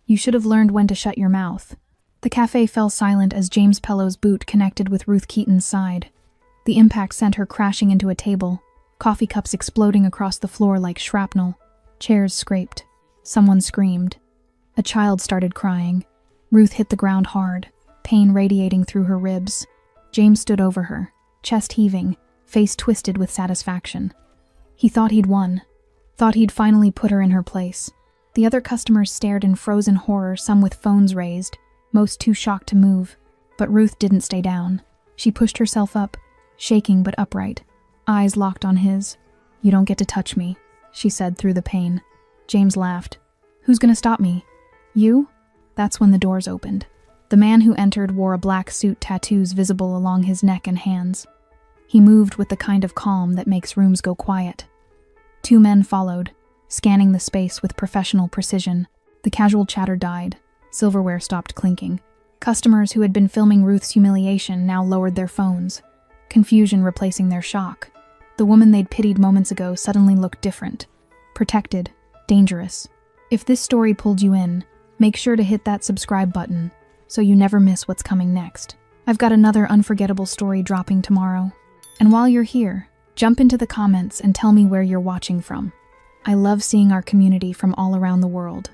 You should have learned when to shut your mouth. The cafe fell silent as James Pello's boot connected with Ruth Keaton's side. The impact sent her crashing into a table, coffee cups exploding across the floor like shrapnel. Chairs scraped. Someone screamed. A child started crying. Ruth hit the ground hard, pain radiating through her ribs. James stood over her, chest heaving, face twisted with satisfaction. He thought he'd won. Thought he'd finally put her in her place. The other customers stared in frozen horror, some with phones raised, most too shocked to move. But Ruth didn't stay down. She pushed herself up, shaking but upright, eyes locked on his. "You don't get to touch me," she said through the pain. James laughed. "Who's gonna stop me? You?" That's when the doors opened. The man who entered wore a black suit, tattoos visible along his neck and hands. He moved with the kind of calm that makes rooms go quiet. Two men followed, scanning the space with professional precision. The casual chatter died. Silverware stopped clinking. Customers who had been filming Ruth's humiliation now lowered their phones, confusion replacing their shock. The woman they'd pitied moments ago suddenly looked different. Protected, dangerous. If this story pulled you in, make sure to hit that subscribe button so you never miss what's coming next. I've got another unforgettable story dropping tomorrow. And while you're here, jump into the comments and tell me where you're watching from. I love seeing our community from all around the world.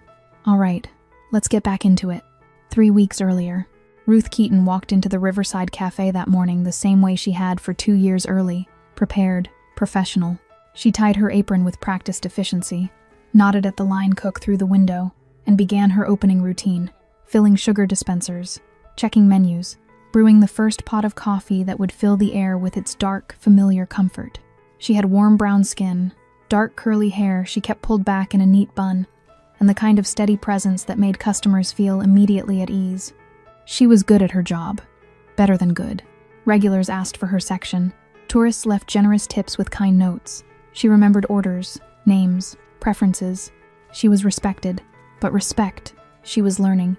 All right, let's get back into it. 3 weeks earlier, Ruth Keaton walked into the Riverside Cafe that morning the same way she had for 2 years early, prepared, professional. She tied her apron with practiced efficiency, nodded at the line cook through the window, and began her opening routine, filling sugar dispensers, checking menus, brewing the first pot of coffee that would fill the air with its dark, familiar comfort. She had warm brown skin, dark curly hair she kept pulled back in a neat bun, and the kind of steady presence that made customers feel immediately at ease. She was good at her job. Better than good. Regulars asked for her section. Tourists left generous tips with kind notes. She remembered orders, names, preferences. She was respected. But respect, she was learning,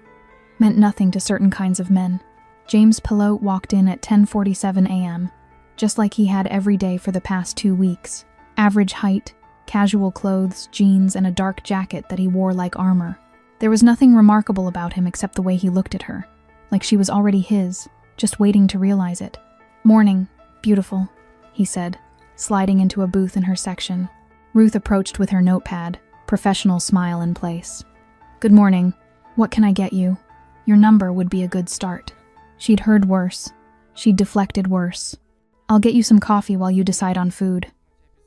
meant nothing to certain kinds of men. James Pello walked in at 10:47 a.m., just like he had every day for the past 2 weeks. Average height, casual clothes, jeans, and a dark jacket that he wore like armor. There was nothing remarkable about him except the way he looked at her, like she was already his, just waiting to realize it. "Morning, beautiful," he said, sliding into a booth in her section. Ruth approached with her notepad, professional smile in place. "Good morning. What can I get you? Your number would be a good start." She'd heard worse. She'd deflected worse. "I'll get you some coffee while you decide on food,"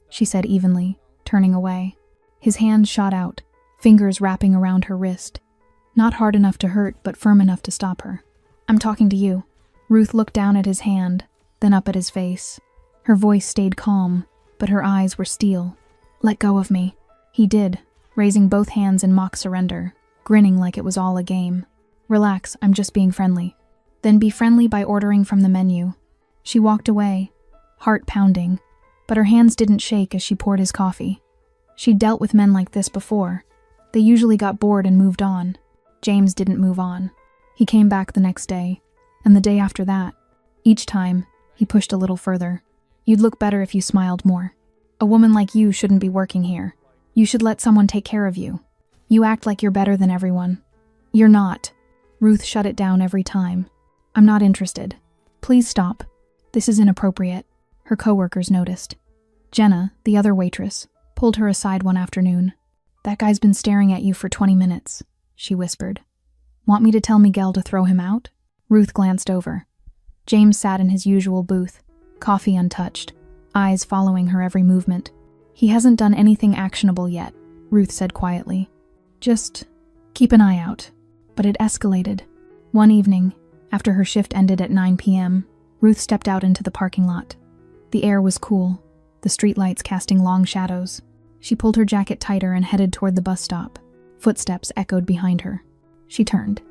she said evenly, turning away. His hand shot out, fingers wrapping around her wrist. Not hard enough to hurt, but firm enough to stop her. "I'm talking to you." Ruth looked down at his hand, then up at his face. Her voice stayed calm, but her eyes were steel. "Let go of me." He did, raising both hands in mock surrender, grinning like it was all a game. "Relax, I'm just being friendly." "Then be friendly by ordering from the menu." She walked away, heart pounding, but her hands didn't shake as she poured his coffee. She'd dealt with men like this before. They usually got bored and moved on. James didn't move on. He came back the next day, and the day after that. Each time, he pushed a little further. "You'd look better if you smiled more. A woman like you shouldn't be working here. You should let someone take care of you. You act like you're better than everyone. You're not." Ruth shut it down every time. "I'm not interested. Please stop. This is inappropriate." Her coworkers noticed. Jenna, the other waitress, pulled her aside one afternoon. "That guy's been staring at you for 20 minutes, she whispered. "Want me to tell Miguel to throw him out?" Ruth glanced over. James sat in his usual booth, coffee untouched, eyes following her every movement. "He hasn't done anything actionable yet," Ruth said quietly. "Just keep an eye out." But it escalated. One evening, after her shift ended at 9 p.m., Ruth stepped out into the parking lot. The air was cool, the streetlights casting long shadows. She pulled her jacket tighter and headed toward the bus stop. Footsteps echoed behind her. She turned.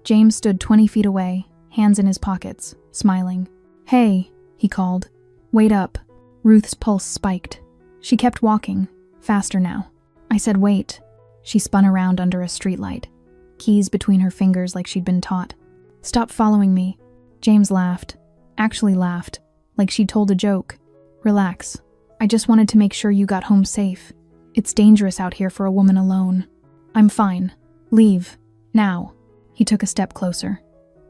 James stood 20 feet away, hands in his pockets, smiling. "Hey," he called. "Wait up." Ruth's pulse spiked. She kept walking, faster now. "I said wait." She spun around under a streetlight, keys between her fingers like she'd been taught. "Stop following me." James laughed. Actually laughed, like she'd told a joke. "Relax. I just wanted to make sure you got home safe. It's dangerous out here for a woman alone." "I'm fine. Leave." Now, he took a step closer.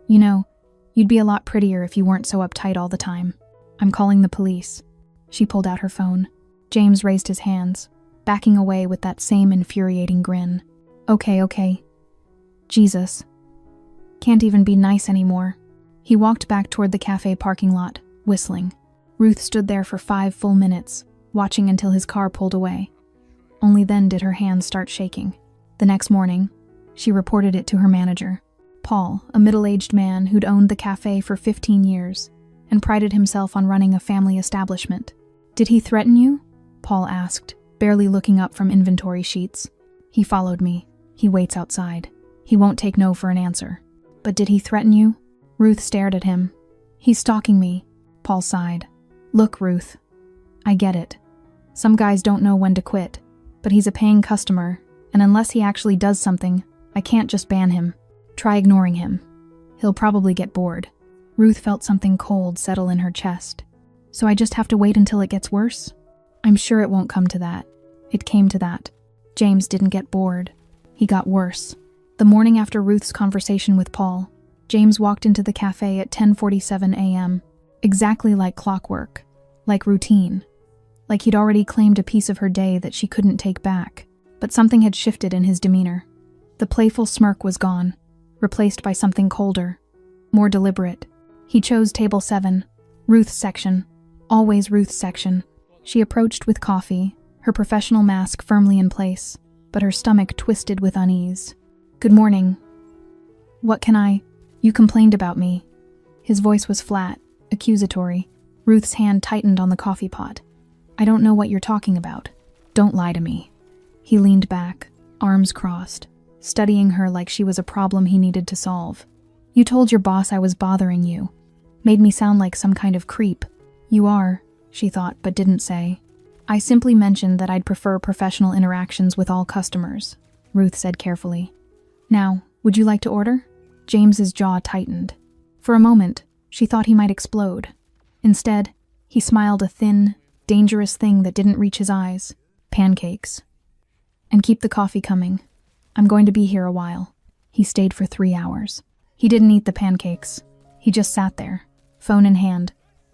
You know, you'd be a lot prettier if you weren't so uptight all the time. I'm calling the police. She pulled out her phone. James raised his hands, backing away with that same infuriating grin. Okay. Jesus. Can't even be nice anymore. He walked back toward the cafe parking lot, whistling. Ruth stood there for 5 full minutes, watching until his car pulled away. Only then did her hands start shaking. The next morning, she reported it to her manager, Paul, a middle-aged man who'd owned the cafe for 15 years and prided himself on running a family establishment. Did he threaten you? Paul asked, barely looking up from inventory sheets. He followed me. He waits outside. He won't take no for an answer. But did he threaten you? Ruth stared at him. He's stalking me. Paul sighed. Look, Ruth. I get it. Some guys don't know when to quit, but he's a paying customer, and unless he actually does something, I can't just ban him. Try ignoring him. He'll probably get bored. Ruth felt something cold settle in her chest. So I just have to wait until it gets worse? I'm sure it won't come to that. It came to that. James didn't get bored. He got worse. The morning after Ruth's conversation with Paul, James walked into the cafe at 10:47 a.m., exactly like clockwork, like routine, like he'd already claimed a piece of her day that she couldn't take back. But something had shifted in his demeanor. The playful smirk was gone, replaced by something colder, more deliberate. He chose table 7, Ruth's section, always Ruth's section. She approached with coffee, her professional mask firmly in place, but her stomach twisted with unease. Good morning. What can I? You complained about me. His voice was flat, accusatory. Ruth's hand tightened on the coffee pot. I don't know what you're talking about. Don't lie to me. He leaned back, arms crossed, studying her like she was a problem he needed to solve. You told your boss I was bothering you. Made me sound like some kind of creep. You are, she thought, but didn't say. I simply mentioned that I'd prefer professional interactions with all customers, Ruth said carefully. Now, would you like to order? James's jaw tightened. For a moment, she thought he might explode. Instead, he smiled a thin, dangerous thing that didn't reach his eyes. Pancakes. And keep the coffee coming. I'm going to be here a while. He stayed for 3 hours. He didn't eat the pancakes. He just sat there, phone in hand,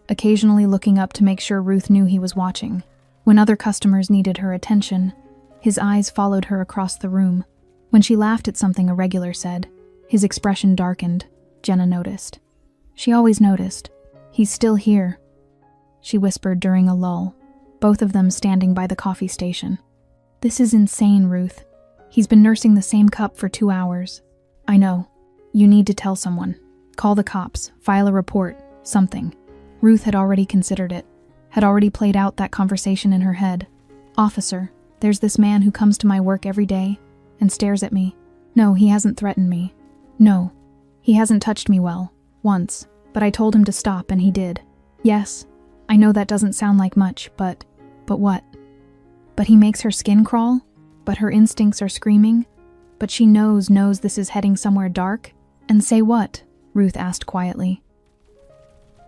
occasionally looking up to make sure Ruth knew he was watching. When other customers needed her attention, his eyes followed her across the room. When she laughed at something a regular said, his expression darkened. Jenna noticed. She always noticed. He's still here, she whispered during a lull, both of them standing by the coffee station. This is insane, Ruth. He's been nursing the same cup for 2 hours. I know. You need to tell someone. Call the cops, file a report, something. Ruth had already considered it, had already played out that conversation in her head. Officer, there's this man who comes to my work every day and stares at me. No, he hasn't threatened me. No, he hasn't touched me well, once, but I told him to stop and he did. Yes, I know that doesn't sound like much, but what? But he makes her skin crawl? But her instincts are screaming? But she knows this is heading somewhere dark? And say what? Ruth asked quietly.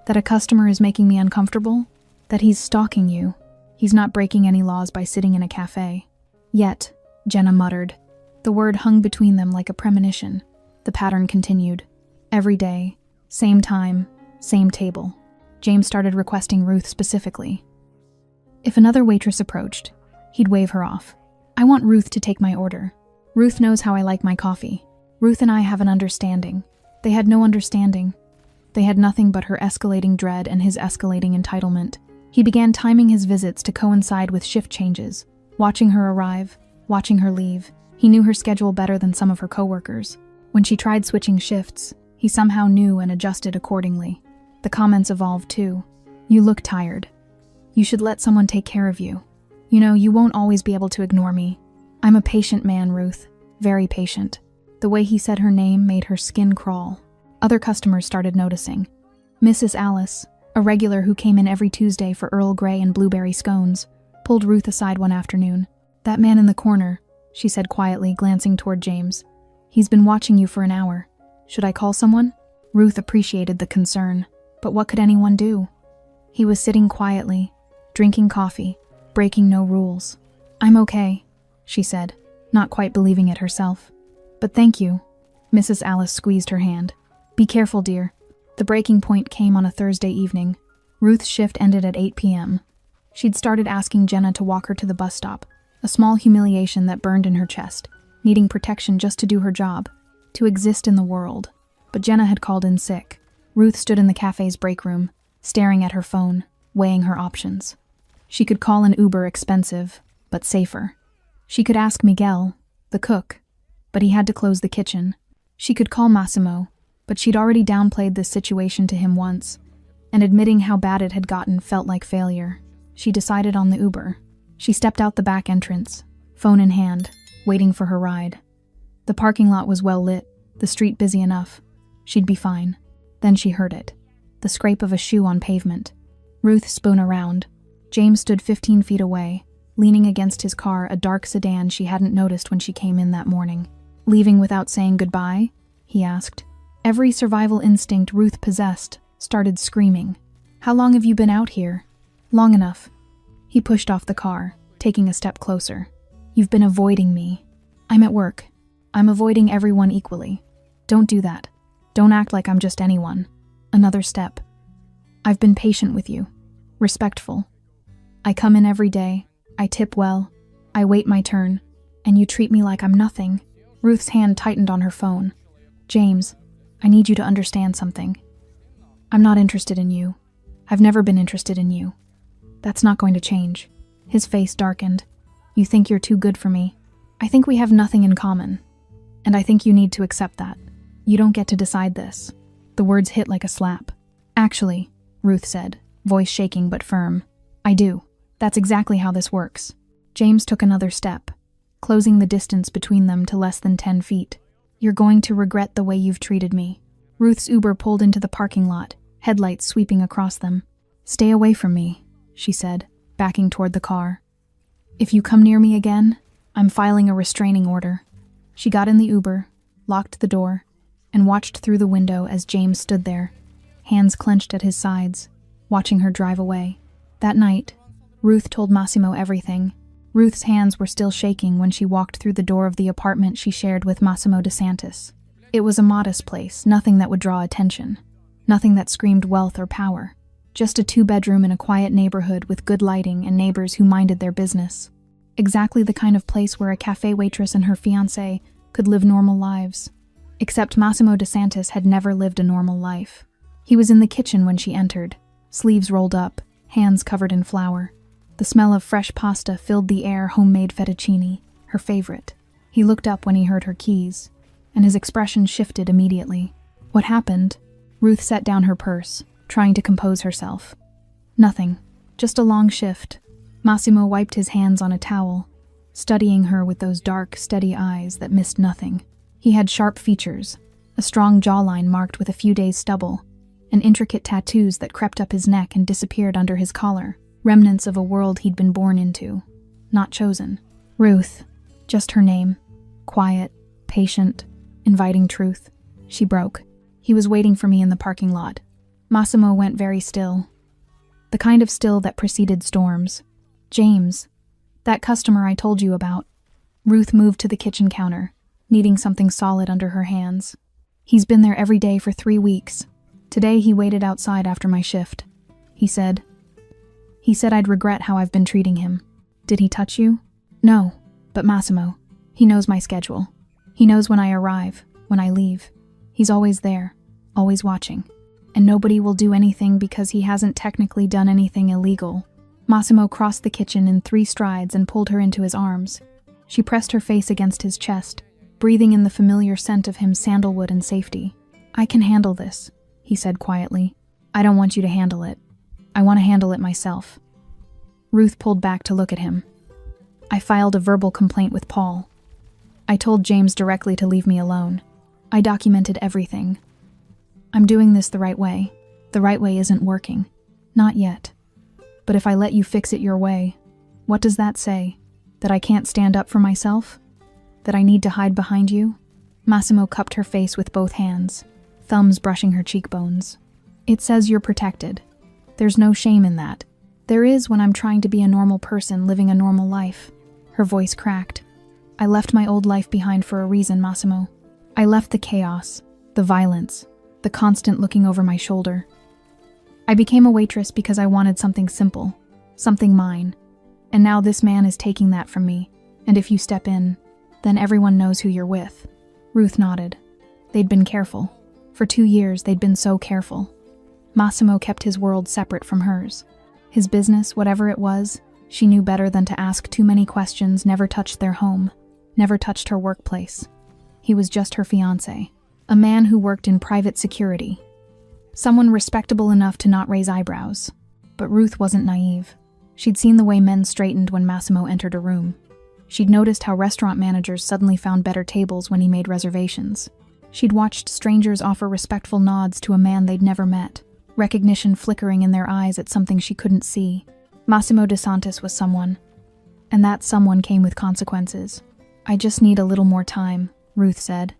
That a customer is making me uncomfortable? That he's stalking you? He's not breaking any laws by sitting in a cafe. Yet, Jenna muttered. The word hung between them like a premonition. The pattern continued. Every day, same time, same table. James started requesting Ruth specifically. If another waitress approached, he'd wave her off. I want Ruth to take my order. Ruth knows how I like my coffee. Ruth and I have an understanding. They had no understanding. They had nothing but her escalating dread and his escalating entitlement. He began timing his visits to coincide with shift changes, watching her arrive, watching her leave. He knew her schedule better than some of her coworkers. When she tried switching shifts, he somehow knew and adjusted accordingly. The comments evolved too. You look tired. You should let someone take care of you. You know, you won't always be able to ignore me. I'm a patient man, Ruth. Very patient. The way he said her name made her skin crawl. Other customers started noticing. Mrs. Alice, a regular who came in every Tuesday for Earl Grey and blueberry scones, pulled Ruth aside one afternoon. That man in the corner, she said quietly, glancing toward James. He's been watching you for an hour. Should I call someone? Ruth appreciated the concern, but what could anyone do? He was sitting quietly, drinking coffee, breaking no rules. I'm okay, she said, not quite believing it herself. But thank you. Mrs. Alice squeezed her hand. Be careful, dear. The breaking point came on a Thursday evening. Ruth's shift ended at 8 p.m. She'd started asking Jenna to walk her to the bus stop, a small humiliation that burned in her chest, needing protection just to do her job, to exist in the world. But Jenna had called in sick. Ruth stood in the cafe's break room, staring at her phone, weighing her options. She could call an Uber, expensive, but safer. She could ask Miguel, the cook, but he had to close the kitchen. She could call Massimo, but she'd already downplayed this situation to him once, and admitting how bad it had gotten felt like failure. She decided on the Uber. She stepped out the back entrance, phone in hand, waiting for her ride. The parking lot was well lit, the street busy enough. She'd be fine. Then she heard it. The scrape of a shoe on pavement. Ruth spun around. James stood 15 feet away, leaning against his car, a dark sedan she hadn't noticed when she came in that morning. Leaving without saying goodbye? He asked. Every survival instinct Ruth possessed started screaming. How long have you been out here? Long enough. He pushed off the car, taking a step closer. You've been avoiding me. I'm at work. I'm avoiding everyone equally. Don't do that. Don't act like I'm just anyone. Another step. I've been patient with you. Respectful. I come in every day. I tip well. I wait my turn. And you treat me like I'm nothing. Ruth's hand tightened on her phone. James, I need you to understand something. I'm not interested in you. I've never been interested in you. That's not going to change. His face darkened. You think you're too good for me. I think we have nothing in common. And I think you need to accept that. You don't get to decide this. The words hit like a slap. Actually, Ruth said, voice shaking but firm. I do. That's exactly how this works. James took another step, closing the distance between them to less than 10 feet. You're going to regret the way you've treated me. Ruth's Uber pulled into the parking lot, headlights sweeping across them. Stay away from me, she said, backing toward the car. If you come near me again, I'm filing a restraining order. She got in the Uber, locked the door, and watched through the window as James stood there, hands clenched at his sides, watching her drive away. That night, Ruth told Massimo everything. Ruth's hands were still shaking when she walked through the door of the apartment she shared with Massimo DeSantis. It was a modest place, nothing that would draw attention. Nothing that screamed wealth or power. Just a 2-bedroom in a quiet neighborhood with good lighting and neighbors who minded their business. Exactly the kind of place where a cafe waitress and her fiancé could live normal lives. Except Massimo DeSantis had never lived a normal life. He was in the kitchen when she entered, sleeves rolled up, hands covered in flour. The smell of fresh pasta filled the air, homemade fettuccine, her favorite. He looked up when he heard her keys, and his expression shifted immediately. What happened? Ruth set down her purse, trying to compose herself. Nothing, just a long shift. Massimo wiped his hands on a towel, studying her with those dark, steady eyes that missed nothing. He had sharp features, a strong jawline marked with a few days' stubble, and intricate tattoos that crept up his neck and disappeared under his collar, remnants of a world he'd been born into, not chosen. Ruth, just her name, quiet, patient, inviting truth. She broke. He was waiting for me in the parking lot. Massimo went very still. The kind of still that preceded storms. James, that customer I told you about. Ruth moved to the kitchen counter, needing something solid under her hands. He's been there every day for 3 weeks. Today he waited outside after my shift. He said I'd regret how I've been treating him. Did he touch you? No, but Massimo. He knows my schedule. He knows when I arrive, when I leave. He's always there, always watching. And nobody will do anything because he hasn't technically done anything illegal. Massimo crossed the kitchen in 3 strides and pulled her into his arms. She pressed her face against his chest, breathing in the familiar scent of him, sandalwood and safety. I can handle this, he said quietly. I don't want you to handle it. I want to handle it myself. Ruth pulled back to look at him. I filed a verbal complaint with Paul. I told James directly to leave me alone. I documented everything. I'm doing this the right way. The right way isn't working. Not yet. But if I let you fix it your way, what does that say? That I can't stand up for myself? That I need to hide behind you? Massimo cupped her face with both hands, thumbs brushing her cheekbones. It says you're protected. There's no shame in that. There is when I'm trying to be a normal person living a normal life. Her voice cracked. I left my old life behind for a reason, Massimo. I left the chaos, the violence, the constant looking over my shoulder. I became a waitress because I wanted something simple, something mine. And now this man is taking that from me, and if you step in, then everyone knows who you're with. Ruth nodded. They'd been careful. For 2 years, they'd been so careful. Massimo kept his world separate from hers. His business, whatever it was, she knew better than to ask too many questions, never touched their home, never touched her workplace. He was just her fiancé, a man who worked in private security. Someone respectable enough to not raise eyebrows. But Ruth wasn't naive. She'd seen the way men straightened when Massimo entered a room. She'd noticed how restaurant managers suddenly found better tables when he made reservations. She'd watched strangers offer respectful nods to a man they'd never met, recognition flickering in their eyes at something she couldn't see. Massimo De Santis was someone, and that someone came with consequences. I just need a little more time, Ruth said.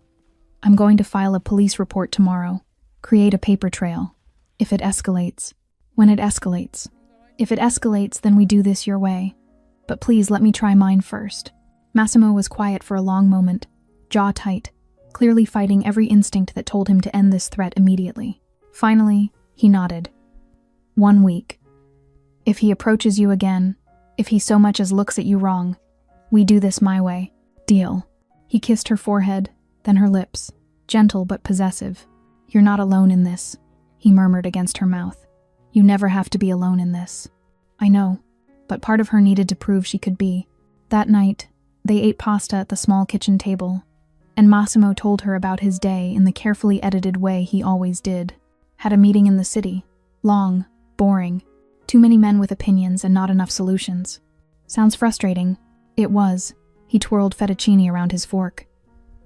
I'm going to file a police report tomorrow, create a paper trail. If it escalates, when it escalates. If it escalates, then we do this your way. But please let me try mine first. Massimo was quiet for a long moment, jaw tight, clearly fighting every instinct that told him to end this threat immediately. Finally, he nodded. 1 week. If he approaches you again, if he so much as looks at you wrong, we do this my way. Deal. He kissed her forehead, then her lips, gentle but possessive. You're not alone in this, he murmured against her mouth. You never have to be alone in this. I know, but part of her needed to prove she could be. That night, they ate pasta at the small kitchen table, and Massimo told her about his day in the carefully edited way he always did. Had a meeting in the city. Long, boring, too many men with opinions and not enough solutions. Sounds frustrating. It was. He twirled fettuccine around his fork.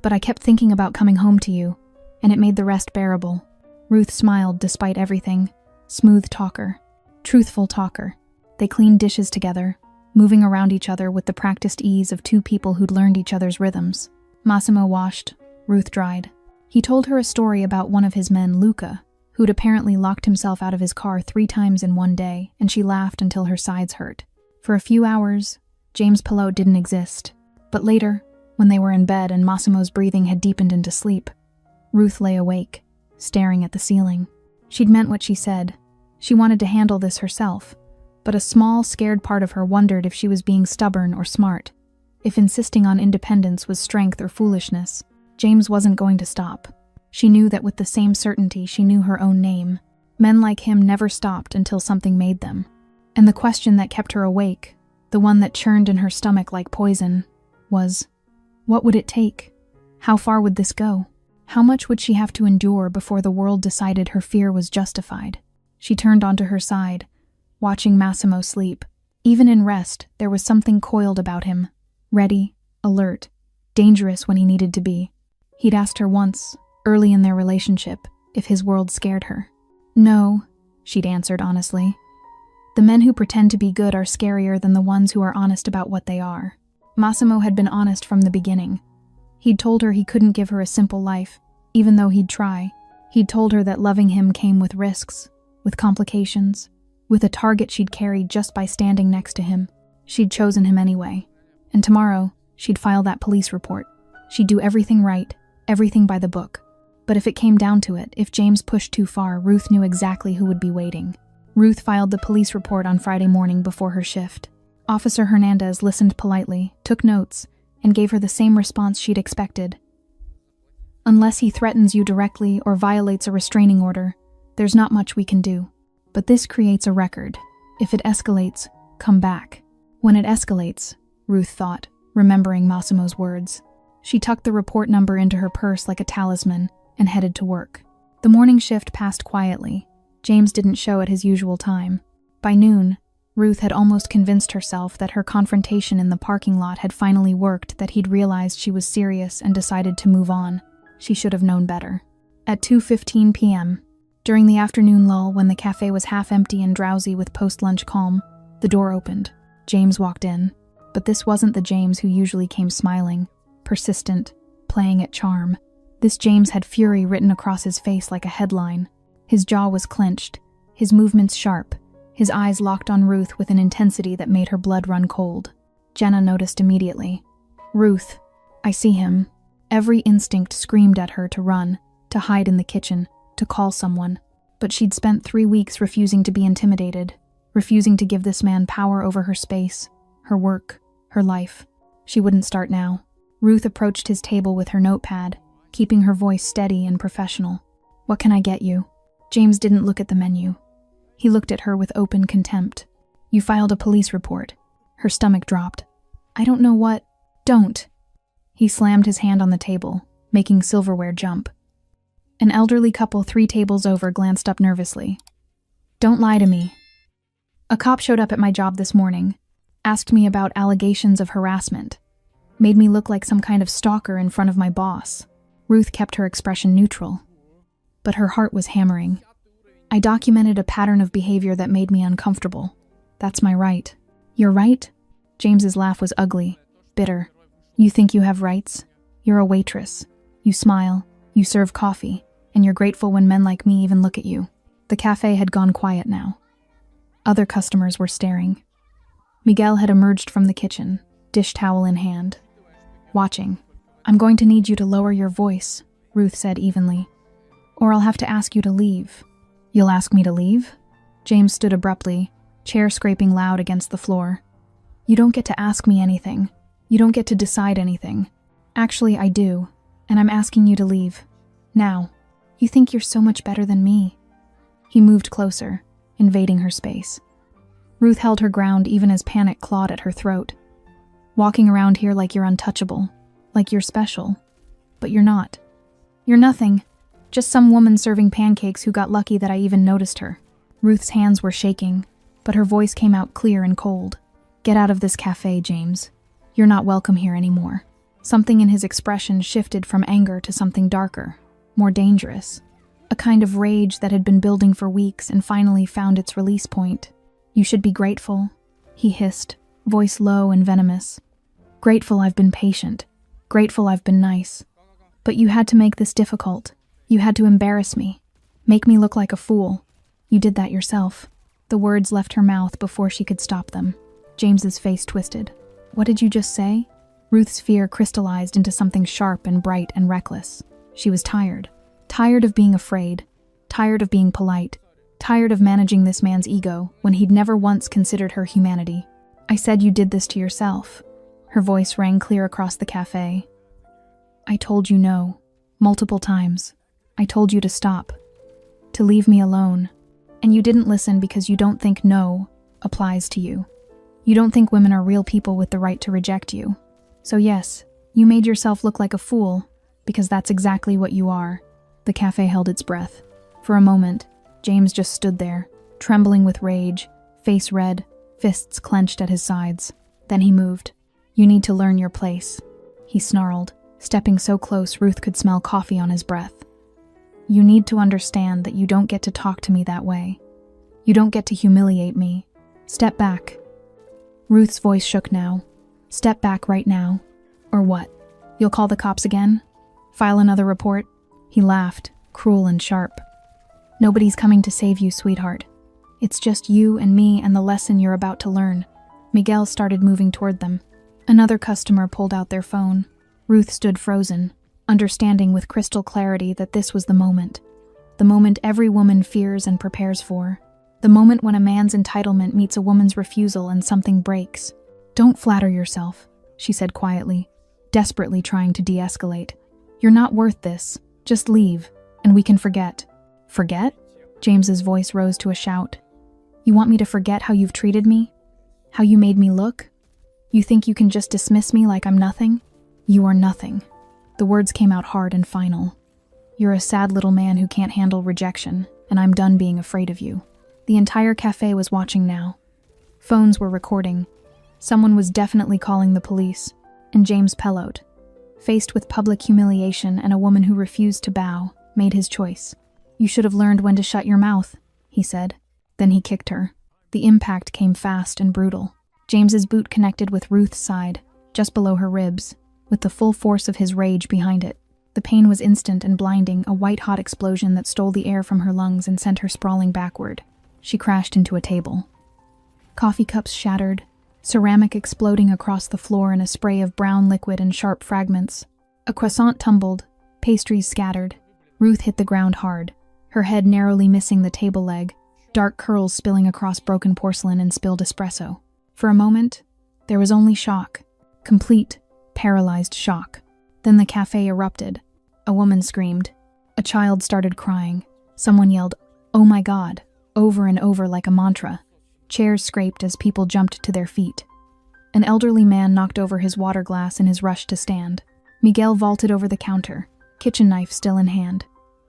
But I kept thinking about coming home to you, and it made the rest bearable. Ruth smiled despite everything. Smooth talker. Truthful talker. They cleaned dishes together, moving around each other with the practiced ease of two people who'd learned each other's rhythms. Massimo washed. Ruth dried. He told her a story about one of his men, Luca, who'd apparently locked himself out of his car 3 times in one day, and she laughed until her sides hurt. For a few hours, James Pelot didn't exist. But later, when they were in bed and Massimo's breathing had deepened into sleep, Ruth lay awake, staring at the ceiling. She'd meant what she said. She wanted to handle this herself, but a small, scared part of her wondered if she was being stubborn or smart, if insisting on independence was strength or foolishness. James wasn't going to stop. She knew that with the same certainty she knew her own name. Men like him never stopped until something made them. And the question that kept her awake, the one that churned in her stomach like poison, was, what would it take? How far would this go? How much would she have to endure before the world decided her fear was justified? She turned onto her side, watching Massimo sleep. Even in rest, there was something coiled about him. Ready, alert, dangerous when he needed to be. He'd asked her once, early in their relationship, if his world scared her. No, she'd answered honestly. The men who pretend to be good are scarier than the ones who are honest about what they are. Massimo had been honest from the beginning. He'd told her he couldn't give her a simple life, even though he'd try. He'd told her that loving him came with risks, with complications, with a target she'd carried just by standing next to him. She'd chosen him anyway. And tomorrow, she'd file that police report. She'd do everything right, everything by the book. But if it came down to it, if James pushed too far, Ruth knew exactly who would be waiting. Ruth filed the police report on Friday morning before her shift. Officer Hernandez listened politely, took notes, and gave her the same response she'd expected. Unless he threatens you directly or violates a restraining order, there's not much we can do. But this creates a record. If it escalates, come back. When it escalates, Ruth thought, remembering Massimo's words. She tucked the report number into her purse like a talisman and headed to work. The morning shift passed quietly. James didn't show at his usual time. By noon, Ruth had almost convinced herself that her confrontation in the parking lot had finally worked, that he'd realized she was serious and decided to move on. She should have known better. At 2:15 p.m., during the afternoon lull when the cafe was half empty and drowsy with post-lunch calm, the door opened. James walked in. But this wasn't the James who usually came smiling, persistent, playing at charm. This James had fury written across his face like a headline. His jaw was clenched, his movements sharp, his eyes locked on Ruth with an intensity that made her blood run cold. Jenna noticed immediately. Ruth, I see him. Every instinct screamed at her to run, to hide in the kitchen, to call someone. But she'd spent 3 weeks refusing to be intimidated, refusing to give this man power over her space, her work, her life. She wouldn't start now. Ruth approached his table with her notepad, keeping her voice steady and professional. "What can I get you?" James didn't look at the menu. He looked at her with open contempt. "You filed a police report." Her stomach dropped. "I don't know what—" "Don't." He slammed his hand on the table, making silverware jump. An elderly couple 3 tables over glanced up nervously. "Don't lie to me." "A cop showed up at my job this morning, asked me about allegations of harassment, made me look like some kind of stalker in front of my boss." Ruth kept her expression neutral, but her heart was hammering. "I documented a pattern of behavior that made me uncomfortable. That's my right." "Your right?" James's laugh was ugly, bitter. "You think you have rights? You're a waitress. You smile, you serve coffee, and you're grateful when men like me even look at you." The cafe had gone quiet now. Other customers were staring. Miguel had emerged from the kitchen, dish towel in hand, watching. "I'm going to need you to lower your voice," Ruth said evenly, "or I'll have to ask you to leave." "You'll ask me to leave?" James stood abruptly, chair scraping loud against the floor. "You don't get to ask me anything. You don't get to decide anything. Actually, I do, and I'm asking you to leave. Now. You think you're so much better than me." He moved closer, invading her space. Ruth held her ground even as panic clawed at her throat. "Walking around here like you're untouchable, like you're special. But you're not. You're nothing. Just some woman serving pancakes who got lucky that I even noticed her." Ruth's hands were shaking, but her voice came out clear and cold. "Get out of this cafe, James. You're not welcome here anymore." Something in his expression shifted from anger to something darker, more dangerous. A kind of rage that had been building for weeks and finally found its release point. "You should be grateful," he hissed, voice low and venomous. "Grateful I've been patient. Grateful I've been nice. But you had to make this difficult. You had to embarrass me. Make me look like a fool. You did that yourself." The words left her mouth before she could stop them. James's face twisted. "What did you just say?" Ruth's fear crystallized into something sharp and bright and reckless. She was tired. Tired of being afraid. Tired of being polite. Tired of managing this man's ego when he'd never once considered her humanity. "I said you did this to yourself." Her voice rang clear across the cafe. "I told you no. Multiple times. I told you to stop. To leave me alone. And you didn't listen because you don't think no applies to you. You don't think women are real people with the right to reject you. So yes, you made yourself look like a fool, because that's exactly what you are." The cafe held its breath. For a moment, James just stood there, trembling with rage, face red, fists clenched at his sides. Then he moved. "You need to learn your place," he snarled, stepping so close Ruth could smell coffee on his breath. "You need to understand that you don't get to talk to me that way. You don't get to humiliate me. Step back." Ruth's voice shook now. "Step back right now. Or what? You'll call the cops again? File another report?" He laughed, cruel and sharp. "Nobody's coming to save you, sweetheart. It's just you and me and the lesson you're about to learn." Miguel started moving toward them. Another customer pulled out their phone. Ruth stood frozen, understanding with crystal clarity that this was the moment every woman fears and prepares for. The moment when a man's entitlement meets a woman's refusal and something breaks. "Don't flatter yourself," she said quietly, desperately trying to de-escalate. "You're not worth this. Just leave, and we can forget." "Forget?" James's voice rose to a shout. "You want me to forget how you've treated me? How you made me look? You think you can just dismiss me like I'm nothing? You are nothing." The words came out hard and final. "You're a sad little man who can't handle rejection, and I'm done being afraid of you." The entire cafe was watching now. Phones were recording. Someone was definitely calling the police, and James Pellote, faced with public humiliation and a woman who refused to bow, made his choice. "You should have learned when to shut your mouth," he said. Then he kicked her. The impact came fast and brutal. James's boot connected with Ruth's side, just below her ribs, with the full force of his rage behind it. The pain was instant and blinding, a white-hot explosion that stole the air from her lungs and sent her sprawling backward. She crashed into a table. Coffee cups shattered, ceramic exploding across the floor in a spray of brown liquid and sharp fragments. A croissant tumbled, pastries scattered. Ruth hit the ground hard, her head narrowly missing the table leg, dark curls spilling across broken porcelain and spilled espresso. For a moment, there was only shock. Complete, paralyzed shock. Then the cafe erupted. A woman screamed. A child started crying. Someone yelled, "Oh my God," over and over like a mantra. Chairs scraped as people jumped to their feet. An elderly man knocked over his water glass in his rush to stand. Miguel vaulted over the counter, kitchen knife still in hand.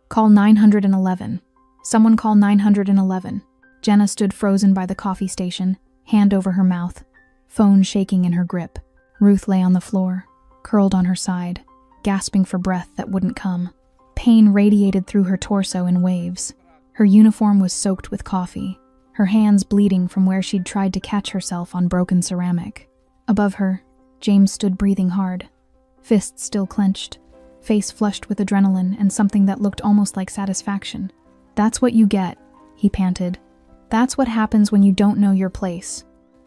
"Call 911. Someone call 911. Jenna stood frozen by the coffee station, hand over her mouth, phone shaking in her grip. Ruth lay on the floor, curled on her side, gasping for breath that wouldn't come. Pain radiated through her torso in waves. Her uniform was soaked with coffee, her hands bleeding from where she'd tried to catch herself on broken ceramic. Above her, James stood breathing hard, fists still clenched, face flushed with adrenaline and something that looked almost like satisfaction. "That's what you get," he panted. "That's what happens when you don't know your place."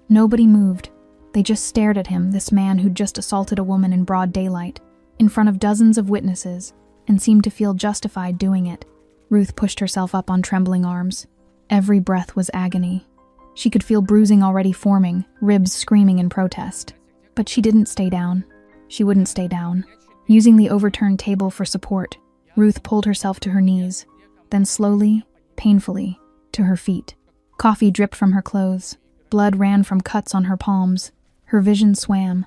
Nobody moved. They just stared at him, this man who'd just assaulted a woman in broad daylight, in front of dozens of witnesses, and seemed to feel justified doing it. Ruth pushed herself up on trembling arms. Every breath was agony. She could feel bruising already forming, ribs screaming in protest. But she didn't stay down. She wouldn't stay down. Using the overturned table for support, Ruth pulled herself to her knees, then slowly, painfully, to her feet. Coffee dripped from her clothes. Blood ran from cuts on her palms. Her vision swam,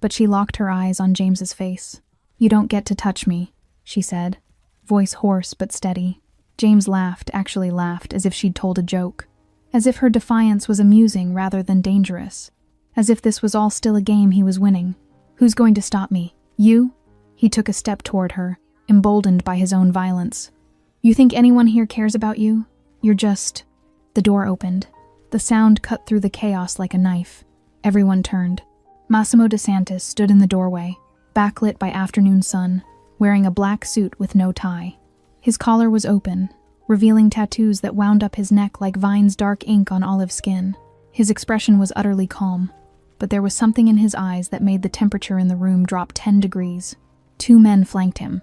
but she locked her eyes on James's face. "You don't get to touch me," she said, voice hoarse but steady. James laughed, actually laughed, as if she'd told a joke. As if her defiance was amusing rather than dangerous. As if this was all still a game he was winning. "Who's going to stop me? You?" He took a step toward her, emboldened by his own violence. "You think anyone here cares about you? You're just..." The door opened. The sound cut through the chaos like a knife. Everyone turned. Massimo DeSantis stood in the doorway, backlit by afternoon sun, wearing a black suit with no tie. His collar was open, revealing tattoos that wound up his neck like vines dark ink on olive skin. His expression was utterly calm, but there was something in his eyes that made the temperature in the room drop 10 degrees. Two men flanked him.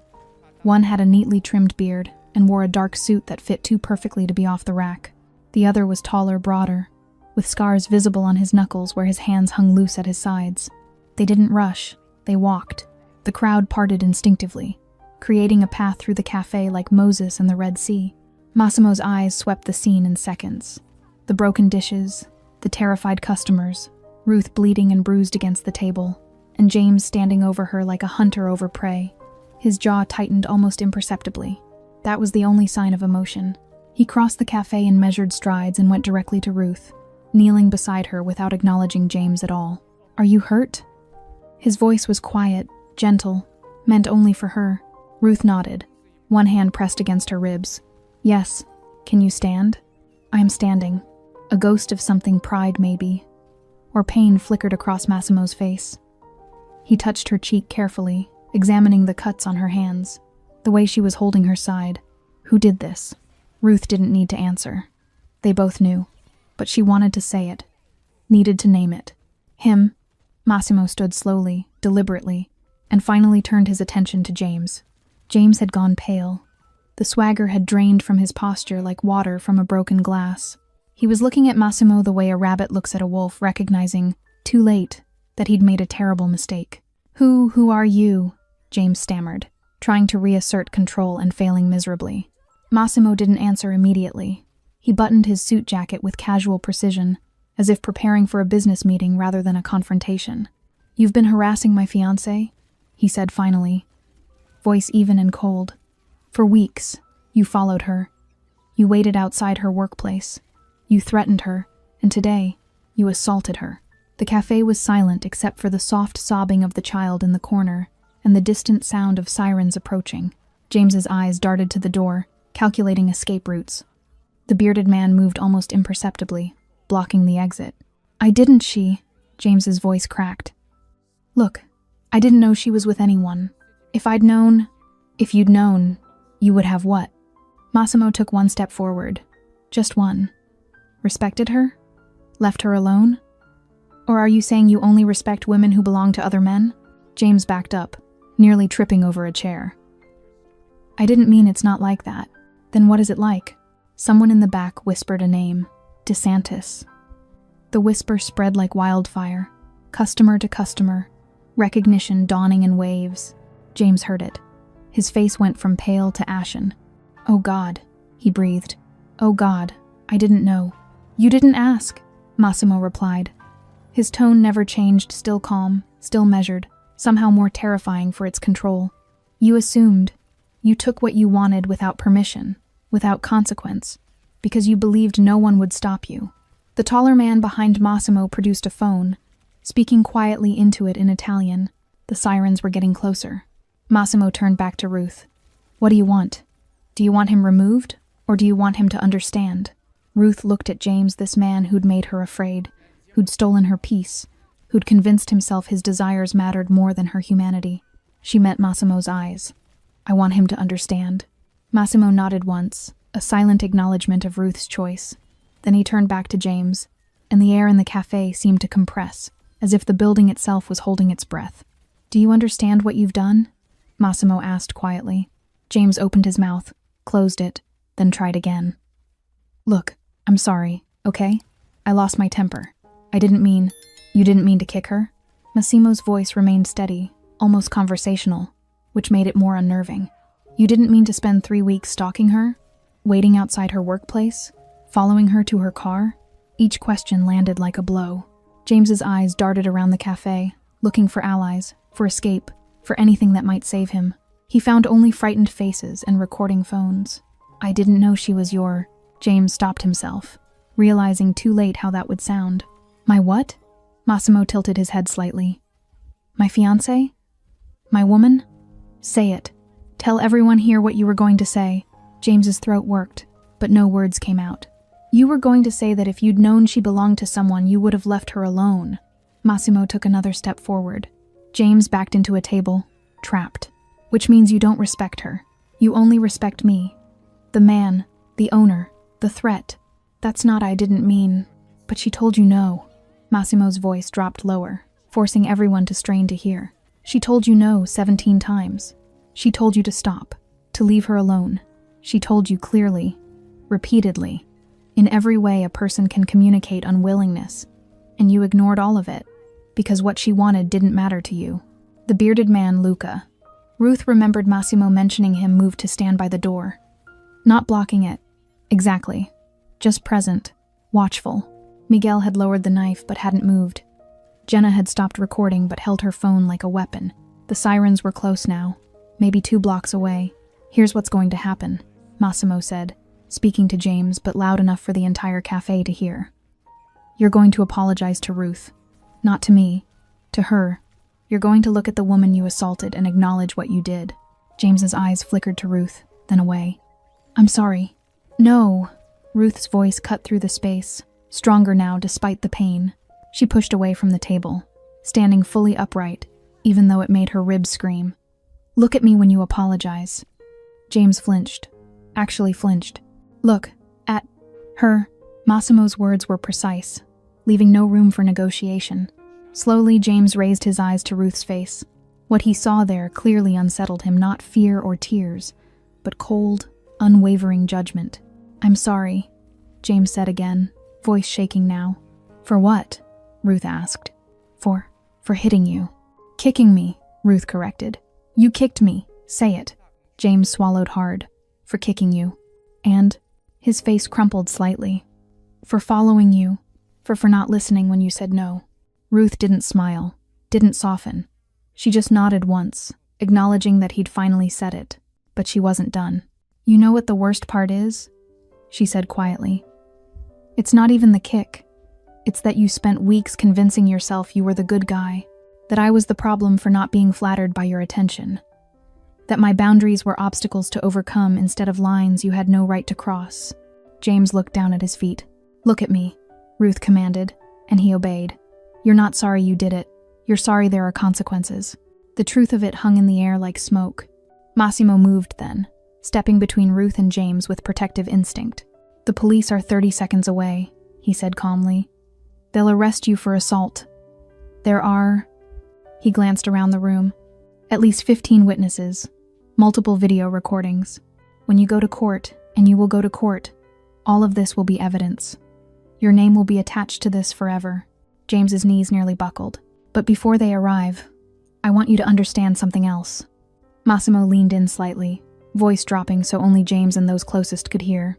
One had a neatly trimmed beard and wore a dark suit that fit too perfectly to be off the rack. The other was taller, broader, with scars visible on his knuckles where his hands hung loose at his sides. They didn't rush, they walked. The crowd parted instinctively, creating a path through the cafe like Moses and the Red Sea. Massimo's eyes swept the scene in seconds. The broken dishes, the terrified customers, Ruth bleeding and bruised against the table, and James standing over her like a hunter over prey. His jaw tightened almost imperceptibly. That was the only sign of emotion. He crossed the cafe in measured strides and went directly to Ruth, kneeling beside her without acknowledging James at all. "Are you hurt?" His voice was quiet, gentle, meant only for her. Ruth nodded, one hand pressed against her ribs. "Yes. Can you stand?" "I am standing." A ghost of something, pride maybe, or pain flickered across Massimo's face. He touched her cheek carefully, examining the cuts on her hands, the way she was holding her side. Who did this? Ruth didn't need to answer. They both knew, but she wanted to say it, needed to name it. Him. Massimo stood slowly, deliberately, and finally turned his attention to James. James had gone pale. The swagger had drained from his posture like water from a broken glass. He was looking at Massimo the way a rabbit looks at a wolf, recognizing, too late, that he'd made a terrible mistake. Who are you?" James stammered, trying to reassert control and failing miserably. Massimo didn't answer immediately. He buttoned his suit jacket with casual precision, as if preparing for a business meeting rather than a confrontation. "You've been harassing my fiancée?" he said finally, voice even and cold. "For weeks, you followed her. You waited outside her workplace. You threatened her, and today, you assaulted her." The cafe was silent except for the soft sobbing of the child in the corner and the distant sound of sirens approaching. James's eyes darted to the door, calculating escape routes. The bearded man moved almost imperceptibly, blocking the exit. "I didn't," James's voice cracked. "Look, I didn't know she was with anyone. If you'd known, you would have what?" Massimo took one step forward. Just one. "Respected her? Left her alone? Or are you saying you only respect women who belong to other men?" James backed up, nearly tripping over a chair. I didn't mean it's not like that. Then what is it like? Someone in the back whispered a name. DeSantis. The whisper spread like wildfire, customer to customer, recognition dawning in waves. James heard it. His face went from pale to ashen. "Oh God," he breathed. "Oh God, I didn't know." "You didn't ask," Massimo replied. His tone never changed, still calm, still measured, somehow more terrifying for its control. "You assumed. You took what you wanted without permission, without consequence, because you believed no one would stop you." The taller man behind Massimo produced a phone, speaking quietly into it in Italian. The sirens were getting closer. Massimo turned back to Ruth. "What do you want? Do you want him removed, or do you want him to understand?" Ruth looked at James, this man who'd made her afraid, who'd stolen her peace, who'd convinced himself his desires mattered more than her humanity. She met Massimo's eyes. "I want him to understand." Massimo nodded once, a silent acknowledgement of Ruth's choice. Then he turned back to James, and the air in the cafe seemed to compress, as if the building itself was holding its breath. "Do you understand what you've done?" Massimo asked quietly. James opened his mouth, closed it, then tried again. "Look, I'm sorry, okay? I lost my temper. I didn't mean..." "You didn't mean to kick her?" Massimo's voice remained steady, almost conversational, which made it more unnerving. "You didn't mean to spend 3 weeks stalking her? Waiting outside her workplace? Following her to her car?" Each question landed like a blow. James's eyes darted around the cafe, looking for allies, for escape, for anything that might save him. He found only frightened faces and recording phones. "I didn't know she was your..." James stopped himself, realizing too late how that would sound. "My what?" Massimo tilted his head slightly. "My fiancé? My woman? Say it. Tell everyone here what you were going to say." James's throat worked, but no words came out. "You were going to say that if you'd known she belonged to someone, you would have left her alone." Massimo took another step forward. James backed into a table, trapped. "Which means you don't respect her. You only respect me. The man, the owner, the threat. That's not I didn't mean, but she told you no." Massimo's voice dropped lower, forcing everyone to strain to hear. "She told you no 17 times. She told you to stop, to leave her alone. She told you clearly, repeatedly, in every way a person can communicate unwillingness, and you ignored all of it, because what she wanted didn't matter to you." The bearded man, Luca. Ruth remembered Massimo mentioning him, moved to stand by the door. Not blocking it. Exactly. Just present, watchful. Miguel had lowered the knife but hadn't moved. Jenna had stopped recording but held her phone like a weapon. The sirens were close now, maybe 2 blocks away. "Here's what's going to happen," Massimo said, speaking to James but loud enough for the entire cafe to hear. "You're going to apologize to Ruth. Not to me. To her. You're going to look at the woman you assaulted and acknowledge what you did." James's eyes flickered to Ruth, then away. "I'm sorry." "No." Ruth's voice cut through the space, stronger now despite the pain. She pushed away from the table, standing fully upright, even though it made her ribs scream. "Look at me when you apologize." James flinched. Actually flinched. "Look at her." Massimo's words were precise, leaving no room for negotiation. Slowly, James raised his eyes to Ruth's face. What he saw there clearly unsettled him, not fear or tears, but cold, unwavering judgment. "I'm sorry," James said again, voice shaking now. "For what?" Ruth asked. For hitting you." "Kicking me," Ruth corrected. "You kicked me. Say it." James swallowed hard. "For kicking you." And his face crumpled slightly. "For following you. For not listening when you said no." Ruth didn't smile, didn't soften. She just nodded once, acknowledging that he'd finally said it. But she wasn't done. "You know what the worst part is?" she said quietly. "It's not even the kick. It's that you spent weeks convincing yourself you were the good guy, that I was the problem for not being flattered by your attention, that my boundaries were obstacles to overcome instead of lines you had no right to cross." James looked down at his feet. "Look at me," Ruth commanded, and he obeyed. "You're not sorry you did it. You're sorry there are consequences." The truth of it hung in the air like smoke. Massimo moved then, stepping between Ruth and James with protective instinct. "The police are 30 seconds away," he said calmly. "They'll arrest you for assault. There are..." He glanced around the room. At least 15 witnesses, multiple video recordings. When you go to court, and you will go to court, all of this will be evidence. Your name will be attached to this forever. James's knees nearly buckled. But before they arrive, I want you to understand something else. Massimo leaned in slightly, voice dropping so only James and those closest could hear.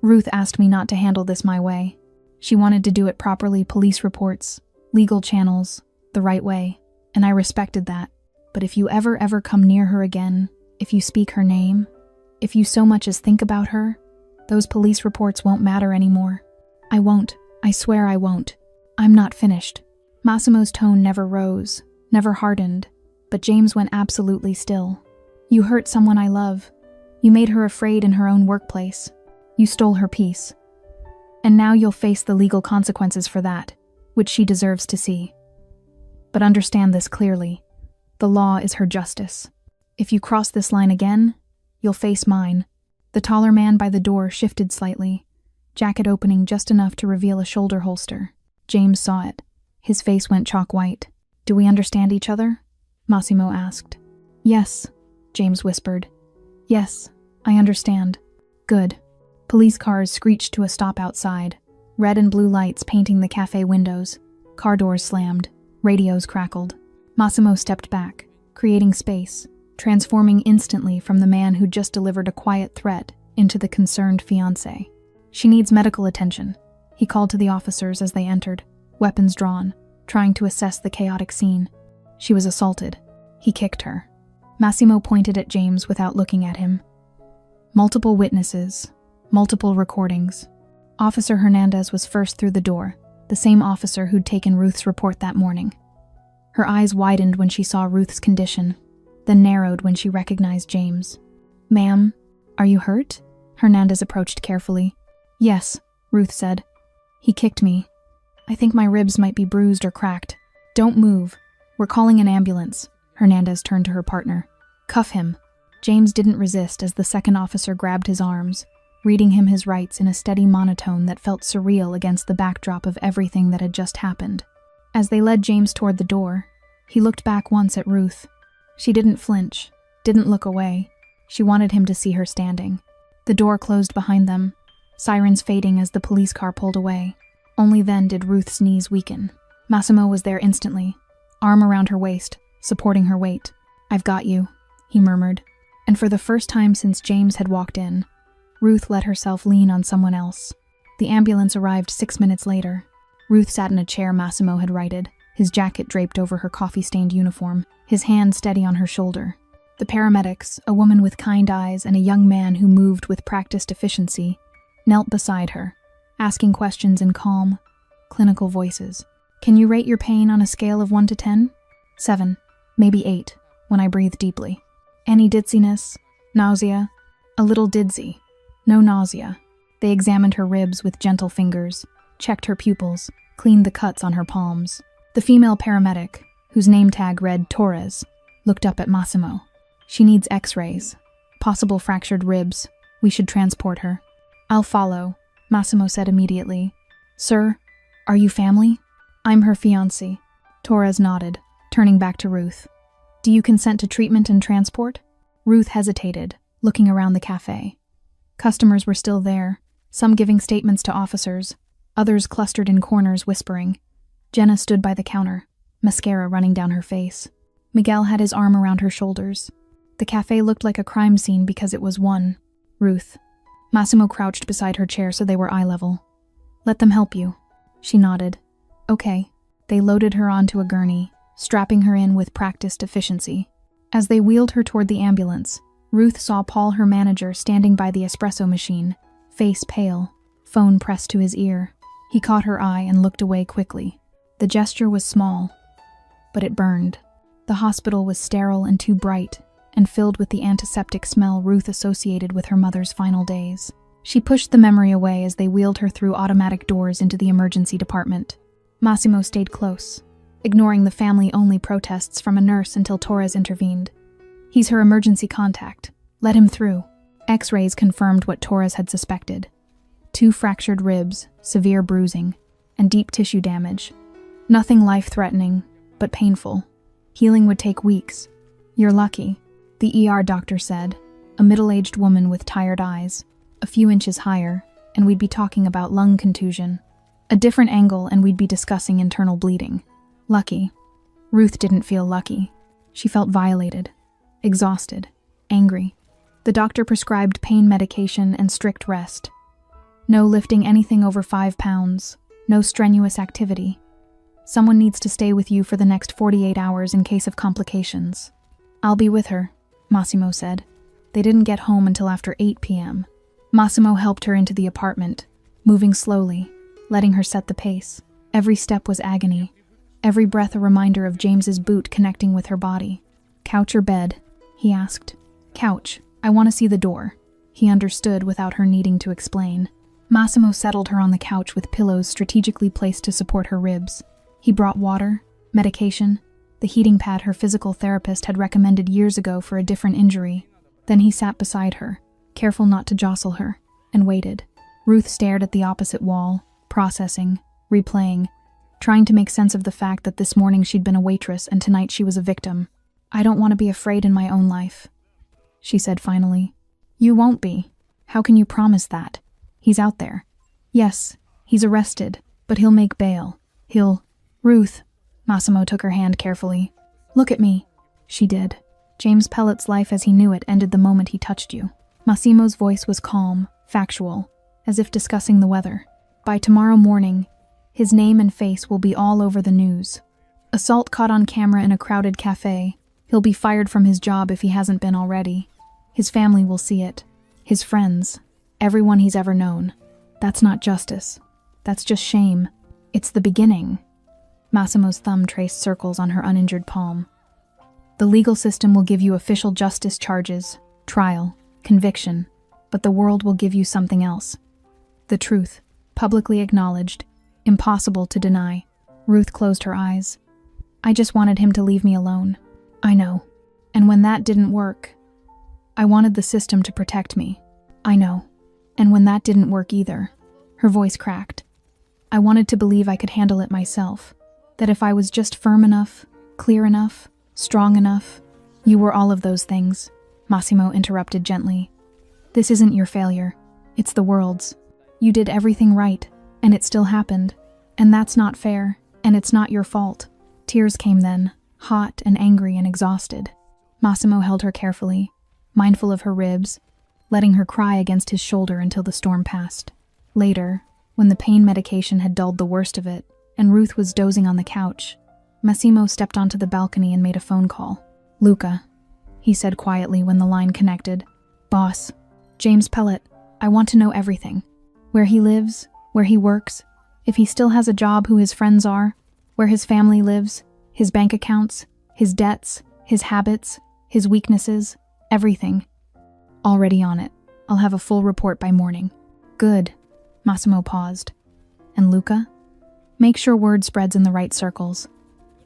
Ruth asked me not to handle this my way. She wanted to do it properly, police reports, legal channels, the right way, and I respected that. But if you ever come near her again, if you speak her name, if you so much as think about her, those police reports won't matter anymore. I won't. I swear I won't. I'm not finished. Massimo's tone never rose, never hardened, but James went absolutely still. You hurt someone I love. You made her afraid in her own workplace. You stole her peace. And now you'll face the legal consequences for that, which she deserves to see. But understand this clearly. The law is her justice. If you cross this line again, you'll face mine. The taller man by the door shifted slightly, jacket opening just enough to reveal a shoulder holster. James saw it. His face went chalk white. Do we understand each other? Massimo asked. Yes, James whispered. Yes, I understand. Good. Police cars screeched to a stop outside, red and blue lights painting the cafe windows. Car doors slammed, radios crackled. Massimo stepped back, creating space, transforming instantly from the man who'd just delivered a quiet threat into the concerned fiancé. She needs medical attention, he called to the officers as they entered, weapons drawn, trying to assess the chaotic scene. She was assaulted. He kicked her. Massimo pointed at James without looking at him. Multiple witnesses, multiple recordings. Officer Hernandez was first through the door, the same officer who'd taken Ruth's report that morning. Her eyes widened when she saw Ruth's condition, then narrowed when she recognized James. Ma'am, are you hurt? Hernandez approached carefully. Yes, Ruth said. He kicked me. I think my ribs might be bruised or cracked. Don't move. We're calling an ambulance. Hernandez turned to her partner. Cuff him. James didn't resist as the second officer grabbed his arms, reading him his rights in a steady monotone that felt surreal against the backdrop of everything that had just happened. As they led James toward the door, he looked back once at Ruth. She didn't flinch, didn't look away. She wanted him to see her standing. The door closed behind them, sirens fading as the police car pulled away. Only then did Ruth's knees weaken. Massimo was there instantly, arm around her waist, supporting her weight. I've got you, he murmured. And for the first time since James had walked in, Ruth let herself lean on someone else. The ambulance arrived 6 minutes later. Ruth sat in a chair Massimo had righted, his jacket draped over her coffee-stained uniform, his hand steady on her shoulder. The paramedics, a woman with kind eyes and a young man who moved with practiced efficiency, knelt beside her, asking questions in calm, clinical voices. Can you rate your pain on a scale of 1 to 10? 7, maybe 8, when I breathe deeply. Any dizziness? Nausea? A little dizzy. No nausea. They examined her ribs with gentle fingers, checked her pupils, cleaned the cuts on her palms. The female paramedic, whose name tag read Torres, looked up at Massimo. She needs x-rays. Possible fractured ribs. We should transport her. I'll follow, Massimo said immediately. Sir, are you family? I'm her fiancé. Torres nodded, turning back to Ruth. Do you consent to treatment and transport? Ruth hesitated, looking around the cafe. Customers were still there, some giving statements to officers, others clustered in corners whispering. Jenna stood by the counter, mascara running down her face. Miguel had his arm around her shoulders. The cafe looked like a crime scene because it was one, Ruth. Massimo crouched beside her chair so they were eye level. Let them help you. She nodded. Okay. They loaded her onto a gurney, strapping her in with practiced efficiency. As they wheeled her toward the ambulance, Ruth saw Paul, her manager, standing by the espresso machine, face pale, phone pressed to his ear. He caught her eye and looked away quickly. The gesture was small, but it burned. The hospital was sterile and too bright, and filled with the antiseptic smell Ruth associated with her mother's final days. She pushed the memory away as they wheeled her through automatic doors into the emergency department. Massimo stayed close, ignoring the family-only protests from a nurse until Torres intervened. He's her emergency contact. Let him through. X-rays confirmed what Torres had suspected. 2 fractured ribs, severe bruising, and deep tissue damage. Nothing life-threatening, but painful. Healing would take weeks. You're lucky, the ER doctor said, a middle-aged woman with tired eyes, a few inches higher, and we'd be talking about lung contusion. A different angle and we'd be discussing internal bleeding. Lucky. Ruth didn't feel lucky. She felt violated, exhausted, angry. The doctor prescribed pain medication and strict rest. No lifting anything over 5 pounds, no strenuous activity. Someone needs to stay with you for the next 48 hours in case of complications. I'll be with her, Massimo said. They didn't get home until after 8 p.m. Massimo helped her into the apartment, moving slowly, letting her set the pace. Every step was agony, every breath a reminder of James's boot connecting with her body. Couch or bed? He asked. Couch. I want to see the door. He understood without her needing to explain. Massimo settled her on the couch with pillows strategically placed to support her ribs. He brought water, medication, the heating pad her physical therapist had recommended years ago for a different injury. Then he sat beside her, careful not to jostle her, and waited. Ruth stared at the opposite wall, processing, replaying, trying to make sense of the fact that this morning she'd been a waitress and tonight she was a victim. I don't want to be afraid in my own life, she said finally. You won't be. How can you promise that? He's out there. Yes, he's arrested, but he'll make bail. Ruth. Massimo took her hand carefully. Look at me. She did. James Pellet's life as he knew it ended the moment he touched you. Massimo's voice was calm, factual, as if discussing the weather. By tomorrow morning, his name and face will be all over the news. Assault caught on camera in a crowded cafe. He'll be fired from his job if he hasn't been already. His family will see it. His friends. Everyone he's ever known. That's not justice. That's just shame. It's the beginning. Massimo's thumb traced circles on her uninjured palm. The legal system will give you official justice charges, trial, conviction, but the world will give you something else. The truth, publicly acknowledged, impossible to deny. Ruth closed her eyes. I just wanted him to leave me alone. I know. And when that didn't work, I wanted the system to protect me. I know. And when that didn't work either, her voice cracked. I wanted to believe I could handle it myself, that if I was just firm enough, clear enough, strong enough. You were all of those things, Massimo interrupted gently. This isn't your failure. It's the world's. You did everything right, and it still happened. And that's not fair, and it's not your fault. Tears came then, hot and angry and exhausted. Massimo held her carefully, mindful of her ribs, letting her cry against his shoulder until the storm passed. Later, when the pain medication had dulled the worst of it, and Ruth was dozing on the couch, Massimo stepped onto the balcony and made a phone call. Luca, he said quietly when the line connected. Boss, James Pellet, I want to know everything. Where he lives, where he works, if he still has a job, who his friends are, where his family lives, his bank accounts, his debts, his habits, his weaknesses, everything. Already on it. I'll have a full report by morning. Good. Massimo paused. And Luca? Make sure word spreads in the right circles.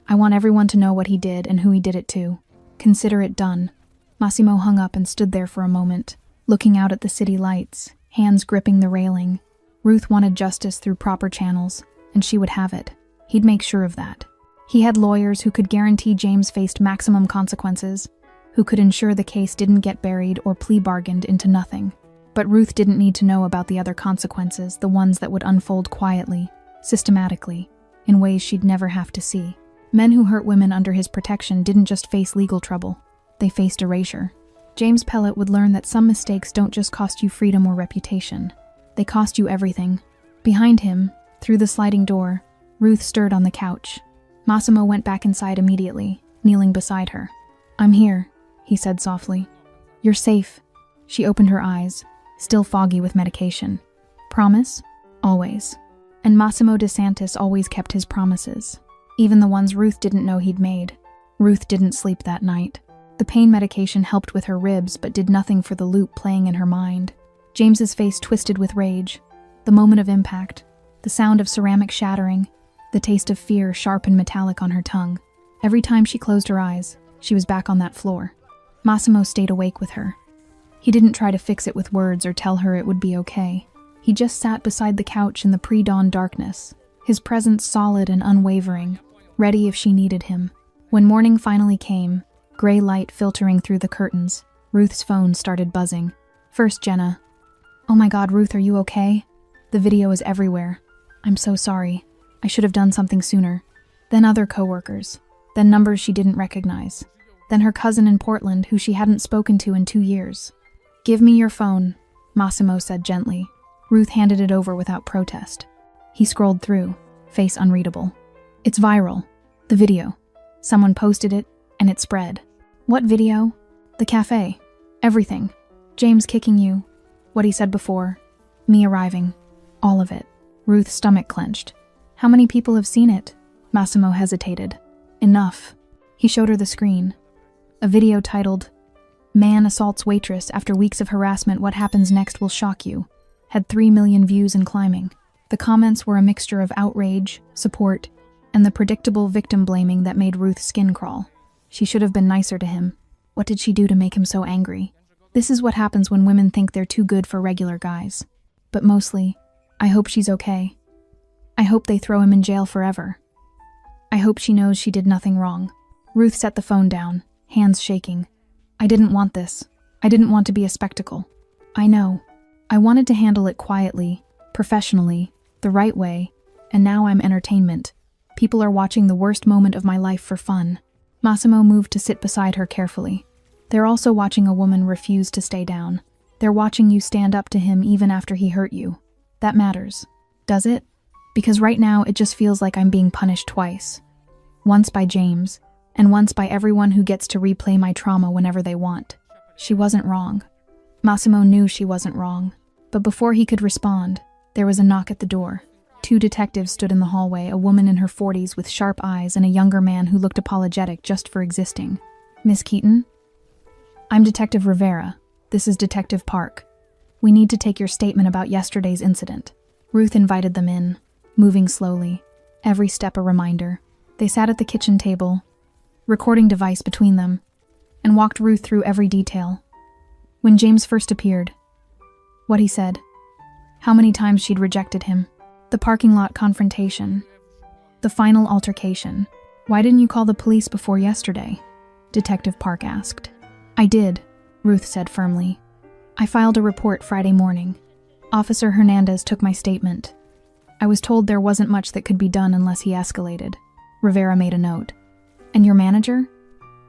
I want everyone to know what he did and who he did it to. Consider it done. Massimo hung up and stood there for a moment, looking out at the city lights, hands gripping the railing. Ruth wanted justice through proper channels, and she would have it. He'd make sure of that. He had lawyers who could guarantee James faced maximum consequences, who could ensure the case didn't get buried or plea bargained into nothing. But Ruth didn't need to know about the other consequences, the ones that would unfold quietly, systematically, in ways she'd never have to see. Men who hurt women under his protection didn't just face legal trouble, they faced erasure. James Pellet would learn that some mistakes don't just cost you freedom or reputation. They cost you everything. Behind him, through the sliding door, Ruth stirred on the couch. Massimo went back inside immediately, kneeling beside her. I'm here, he said softly. You're safe. She opened her eyes, still foggy with medication. Promise? Always. And Massimo DeSantis always kept his promises, even the ones Ruth didn't know he'd made. Ruth didn't sleep that night. The pain medication helped with her ribs but did nothing for the loop playing in her mind. James's face twisted with rage. The moment of impact, the sound of ceramic shattering, the taste of fear sharp and metallic on her tongue. Every time she closed her eyes, she was back on that floor. Massimo stayed awake with her. He didn't try to fix it with words or tell her it would be okay. He just sat beside the couch in the pre-dawn darkness, his presence solid and unwavering, ready if she needed him. When morning finally came, gray light filtering through the curtains. Ruth's phone started buzzing. First, Jenna. "Oh my God, Ruth, are you okay? The video is everywhere. I'm so sorry. I should have done something sooner." Then other coworkers. Then numbers she didn't recognize. Then her cousin in Portland, who she hadn't spoken to in 2 years. "Give me your phone," Massimo said gently. Ruth handed it over without protest. He scrolled through, face unreadable. "It's viral. The video. Someone posted it, and it spread." "What video?" "The cafe. Everything. James kicking you. What he said before. Me arriving. All of it." Ruth's stomach clenched. "How many people have seen it?" Massimo hesitated. "Enough." He showed her the screen. A video titled, "Man assaults waitress after weeks of harassment. What happens next will shock you." Had 3 million views and climbing. The comments were a mixture of outrage, support, and the predictable victim blaming that made Ruth's skin crawl. She should have been nicer to him. What did she do to make him so angry? This is what happens when women think they're too good for regular guys. But mostly, I hope she's okay. I hope they throw him in jail forever. I hope she knows she did nothing wrong. Ruth set the phone down, hands shaking. "I didn't want this. I didn't want to be a spectacle. I know. I wanted to handle it quietly, professionally, the right way, and now I'm entertainment. People are watching the worst moment of my life for fun." Massimo moved to sit beside her carefully. "They're also watching a woman refuse to stay down. They're watching you stand up to him even after he hurt you. That matters. Does it? Because right now it just feels like I'm being punished twice. Once by James, and once by everyone who gets to replay my trauma whenever they want." She wasn't wrong. Massimo knew she wasn't wrong. But before he could respond, there was a knock at the door. 2 detectives stood in the hallway, a woman in her 40s with sharp eyes and a younger man who looked apologetic just for existing. "Miss Keaton?" "I'm Detective Rivera. This is Detective Park. We need to take your statement about yesterday's incident." Ruth invited them in, moving slowly, every step a reminder. They sat at the kitchen table, recording device between them, and walked Ruth through every detail. When James first appeared, what he said, how many times she'd rejected him, the parking lot confrontation, the final altercation. "Why didn't you call the police before yesterday?" Detective Park asked. "I did," Ruth said firmly. "I filed a report Friday morning. Officer Hernandez took my statement. I was told there wasn't much that could be done unless he escalated." Rivera made a note. "And your manager?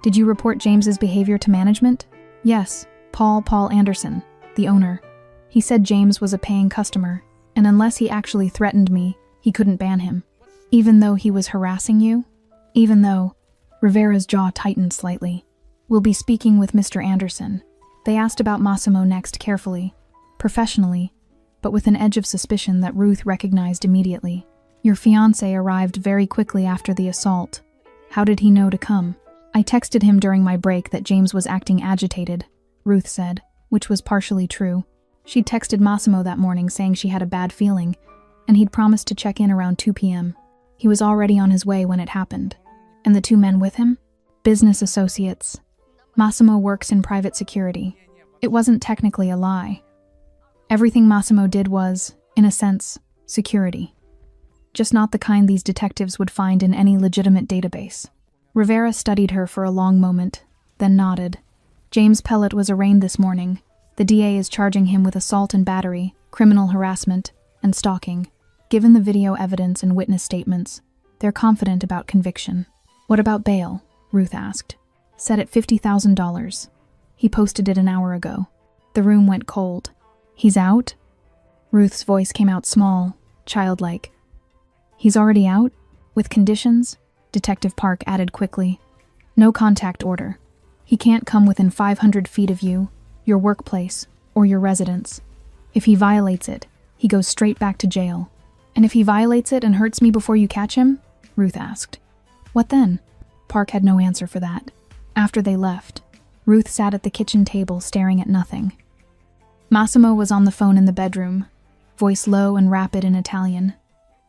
Did you report James's behavior to management?" "Yes, Paul Anderson, the owner. He said James was a paying customer, and unless he actually threatened me, he couldn't ban him." "Even though he was harassing you?" "Even though." Rivera's jaw tightened slightly. "We'll be speaking with Mr. Anderson." They asked about Massimo next carefully, professionally, but with an edge of suspicion that Ruth recognized immediately. "Your fiancé arrived very quickly after the assault. How did he know to come?" "I texted him during my break that James was acting agitated," Ruth said, which was partially true. She'd texted Massimo that morning saying she had a bad feeling, and he'd promised to check in around 2 p.m. He was already on his way when it happened. "And the 2 men with him?" "Business associates. Massimo works in private security." It wasn't technically a lie. Everything Massimo did was, in a sense, security. Just not the kind these detectives would find in any legitimate database. Rivera studied her for a long moment, then nodded. "James Pellet was arraigned this morning. The DA is charging him with assault and battery, criminal harassment, and stalking. Given the video evidence and witness statements, they're confident about conviction." "What about bail?" Ruth asked. "Set at $50,000. He posted it an hour ago." The room went cold. "He's out?" Ruth's voice came out small, childlike. "He's already out? With conditions?" Detective Park added quickly. "No contact order. He can't come within 500 feet of you, your workplace, or your residence. If he violates it, he goes straight back to jail." "And if he violates it and hurts me before you catch him?" Ruth asked. "What then?" Park had no answer for that. After they left, Ruth sat at the kitchen table staring at nothing. Massimo was on the phone in the bedroom, voice low and rapid in Italian,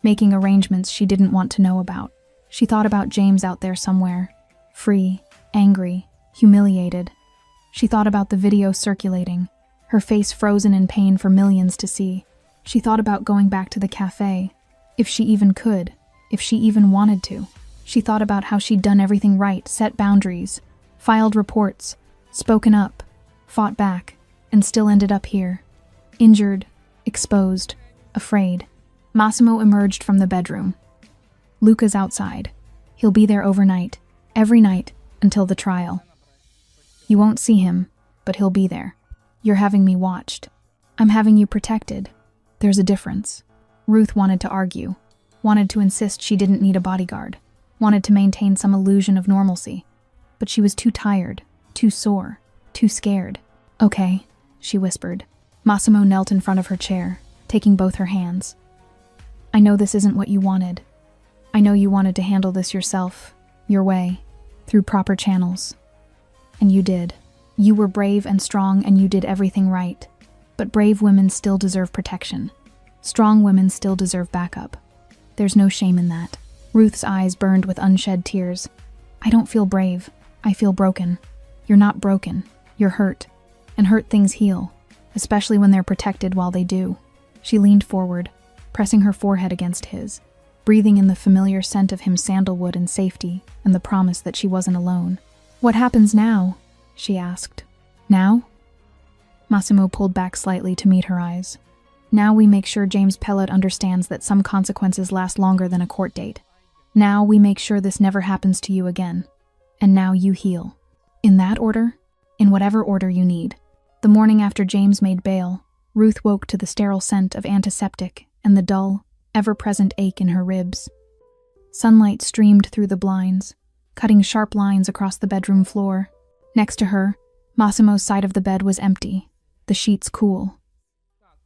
making arrangements she didn't want to know about. She thought about James out there somewhere, free, angry, humiliated. She thought about the video circulating, her face frozen in pain for millions to see. She thought about going back to the cafe, if she even could, if she even wanted to. She thought about how she'd done everything right, set boundaries, filed reports, spoken up, fought back, and still ended up here. Injured, exposed, afraid. Massimo emerged from the bedroom. Luca's outside. He'll be there overnight, every night, until the trial. You won't see him, but he'll be there. You're having me watched. I'm having you protected. There's a difference. Ruth wanted to argue, wanted to insist she didn't need a bodyguard, wanted to maintain some illusion of normalcy. But she was too tired, too sore, too scared. Okay, she whispered. Massimo knelt in front of her chair, taking both her hands. I know this isn't what you wanted. I know you wanted to handle this yourself, your way, through proper channels. And you did. You were brave and strong and you did everything right. But brave women still deserve protection. Strong women still deserve backup. There's no shame in that. Ruth's eyes burned with unshed tears. I don't feel brave. I feel broken. You're not broken. You're hurt. And hurt things heal, especially when they're protected while they do. She leaned forward, pressing her forehead against his, breathing in the familiar scent of his sandalwood and safety and the promise that she wasn't alone. What happens now? She asked. Now? Massimo pulled back slightly to meet her eyes. Now we make sure James Pellet understands that some consequences last longer than a court date. Now we make sure this never happens to you again. And now you heal. In that order? In whatever order you need. The morning after James made bail, Ruth woke to the sterile scent of antiseptic and the dull, ever-present ache in her ribs. Sunlight streamed through the blinds, cutting sharp lines across the bedroom floor. Next to her, Massimo's side of the bed was empty, the sheets cool.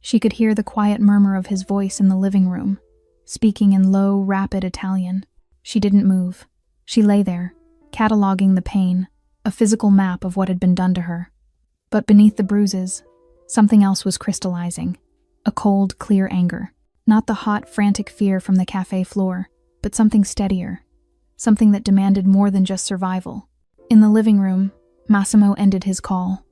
She could hear the quiet murmur of his voice in the living room, speaking in low, rapid Italian. She didn't move. She lay there, cataloging the pain, a physical map of what had been done to her. But beneath the bruises, something else was crystallizing. A cold, clear anger. Not the hot, frantic fear from the cafe floor, but something steadier. Something that demanded more than just survival. In the living room, Massimo ended his call.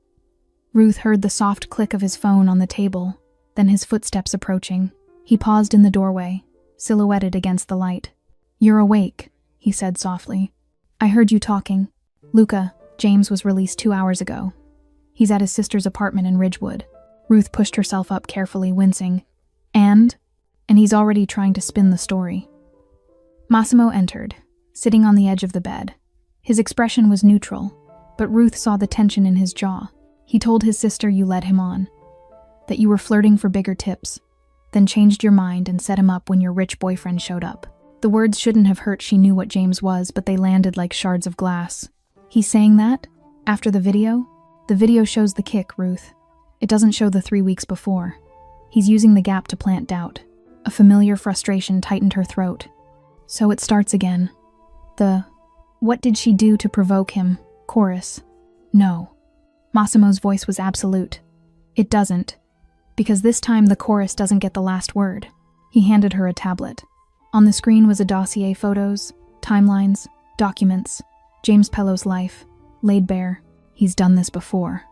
Ruth heard the soft click of his phone on the table, then his footsteps approaching. He paused in the doorway, silhouetted against the light. You're awake, he said softly. I heard you talking. Luca, James was released 2 hours ago. He's at his sister's apartment in Ridgewood. Ruth pushed herself up carefully, wincing. And he's already trying to spin the story. Massimo entered, sitting on the edge of the bed. His expression was neutral, but Ruth saw the tension in his jaw. He told his sister you led him on, that you were flirting for bigger tips, then changed your mind and set him up when your rich boyfriend showed up. The words shouldn't have hurt. She knew what James was, but they landed like shards of glass. He's saying that? After the video? The video shows the kick, Ruth. It doesn't show the 3 weeks before. He's using the gap to plant doubt. A familiar frustration tightened her throat. So it starts again. What did she do to provoke him? Chorus. No. Massimo's voice was absolute. It doesn't. Because this time the chorus doesn't get the last word. He handed her a tablet. On the screen was a dossier, photos, timelines, documents, James Pelot's life, laid bare. He's done this before,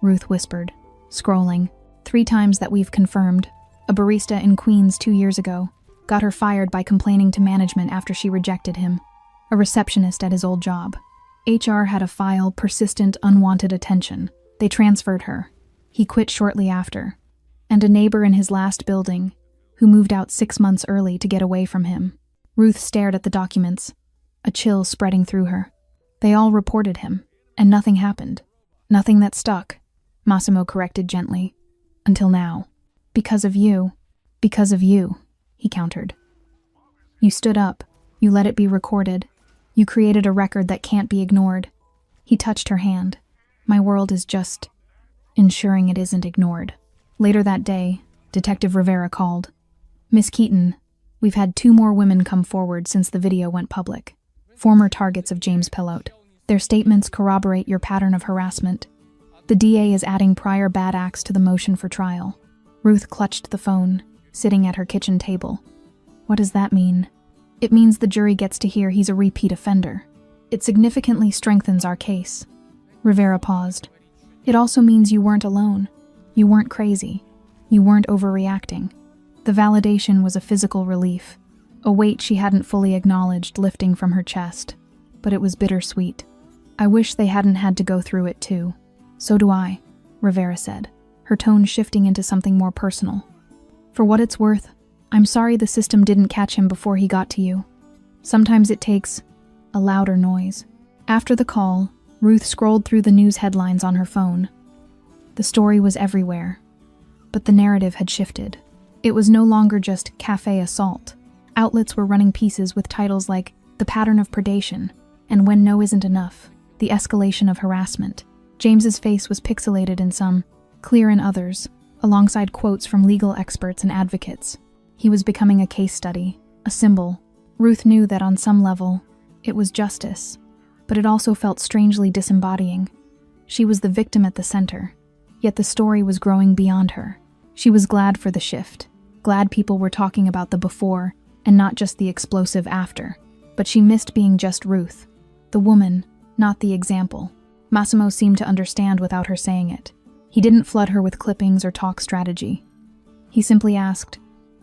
Ruth whispered, scrolling. 3 times that we've confirmed. A barista in Queens 2 years ago got her fired by complaining to management after she rejected him. A receptionist at his old job. HR had a file, persistent, unwanted attention. They transferred her. He quit shortly after. And a neighbor in his last building, who moved out 6 months early to get away from him. Ruth stared at the documents, a chill spreading through her. They all reported him, and nothing happened. Nothing that stuck, Massimo corrected gently. Until now. Because of you, he countered. You stood up, you let it be recorded. You created a record that can't be ignored. He touched her hand. My world is just ensuring it isn't ignored. Later that day, Detective Rivera called. Miss Keaton, we've had 2 more women come forward since the video went public. Former targets of James Pelot. Their statements corroborate your pattern of harassment. The DA is adding prior bad acts to the motion for trial. Ruth clutched the phone, sitting at her kitchen table. What does that mean? It means the jury gets to hear he's a repeat offender. It significantly strengthens our case. Rivera paused. It also means you weren't alone. You weren't crazy. You weren't overreacting. The validation was a physical relief, a weight she hadn't fully acknowledged lifting from her chest. But it was bittersweet. I wish they hadn't had to go through it too. So do I, Rivera said, her tone shifting into something more personal. For what it's worth, I'm sorry the system didn't catch him before he got to you. Sometimes it takes a louder noise. After the call, Ruth scrolled through the news headlines on her phone. The story was everywhere, but the narrative had shifted. It was no longer just cafe assault. Outlets were running pieces with titles like The Pattern of Predation and When No Isn't Enough, The Escalation of Harassment. James's face was pixelated in some, clear in others, alongside quotes from legal experts and advocates. He was becoming a case study, a symbol. Ruth knew that on some level, it was justice, but it also felt strangely disembodying. She was the victim at the center, yet the story was growing beyond her. She was glad for the shift, glad people were talking about the before and not just the explosive after. But she missed being just Ruth, the woman, not the example. Massimo seemed to understand without her saying it. He didn't flood her with clippings or talk strategy. He simply asked,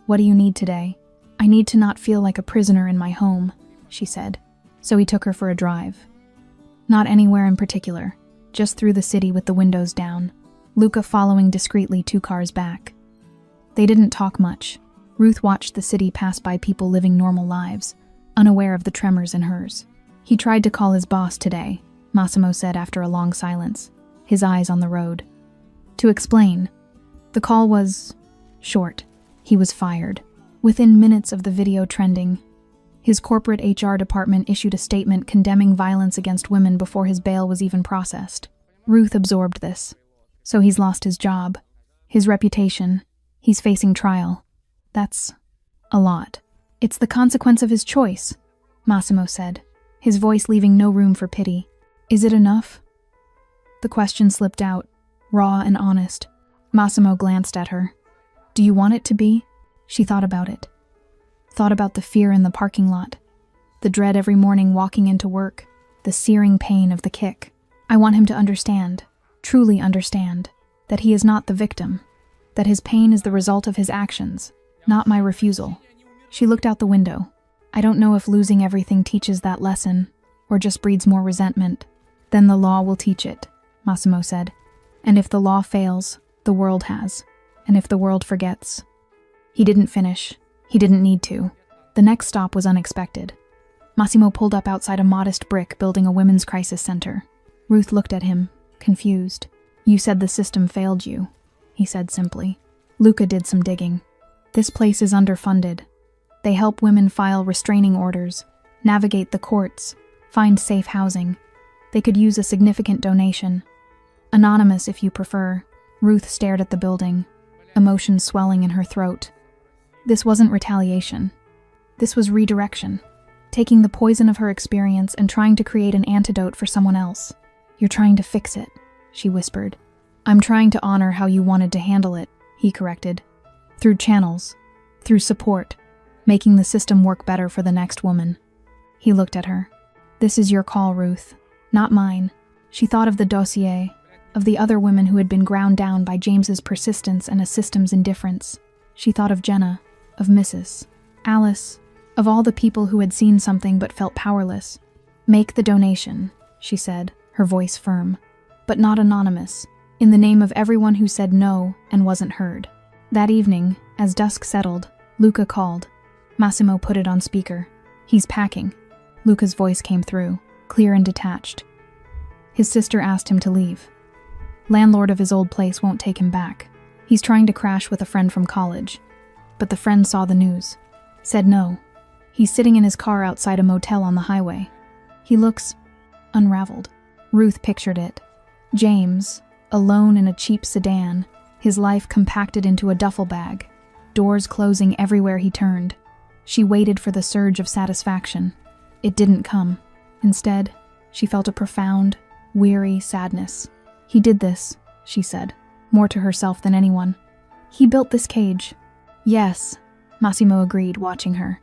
"What do you need today?" "I need to not feel like a prisoner in my home," she said. So he took her for a drive. Not anywhere in particular, just through the city with the windows down, Luca following discreetly 2 cars back. They didn't talk much. Ruth watched the city pass by people living normal lives, unaware of the tremors in hers. "He tried to call his boss today," Massimo said after a long silence, his eyes on the road. To explain, the call was short. He was fired. Within minutes of the video trending, his corporate HR department issued a statement condemning violence against women before his bail was even processed. Ruth absorbed this. So he's lost his job, his reputation, he's facing trial. That's a lot. "It's the consequence of his choice," Massimo said, his voice leaving no room for pity. "Is it enough?" The question slipped out, raw and honest. Massimo glanced at her. "Do you want it to be?" She thought about it. Thought about the fear in the parking lot, the dread every morning walking into work, the searing pain of the kick. "I want him to understand, truly understand, that he is not the victim, that his pain is the result of his actions, not my refusal." She looked out the window. "I don't know if losing everything teaches that lesson, or just breeds more resentment. Then the law will teach it," Massimo said. "And if the law fails, the world has. And if the world forgets." He didn't finish. He didn't need to. The next stop was unexpected. Massimo pulled up outside a modest brick building a women's crisis center. Ruth looked at him, confused. "You said the system failed you," he said simply. Luca did some digging. "This place is underfunded. They help women file restraining orders, navigate the courts, find safe housing. They could use a significant donation. Anonymous if you prefer." Ruth stared at the building, emotion swelling in her throat. This wasn't retaliation. This was redirection, taking the poison of her experience and trying to create an antidote for someone else. "You're trying to fix it," she whispered. "I'm trying to honor how you wanted to handle it," he corrected. "Through channels, through support, making the system work better for the next woman." He looked at her. "This is your call, Ruth, not mine." She thought of the dossier, of the other women who had been ground down by James's persistence and a system's indifference. She thought of Jenna, of Mrs. Alice, of all the people who had seen something but felt powerless. "Make the donation," she said, her voice firm, "but not anonymous, in the name of everyone who said no and wasn't heard." That evening, as dusk settled, Luca called. Massimo put it on speaker. "He's packing." Luca's voice came through, clear and detached. His sister asked him to leave. Landlord of his old place won't take him back. He's trying to crash with a friend from college. But the friend saw the news. Said no. He's sitting in his car outside a motel on the highway. He looks unraveled. Ruth pictured it. James, alone in a cheap sedan, his life compacted into a duffel bag, doors closing everywhere he turned. She waited for the surge of satisfaction. It didn't come. Instead, she felt a profound, weary sadness. "He did this," she said, more to herself than anyone. "He built this cage." "Yes," Massimo agreed, watching her.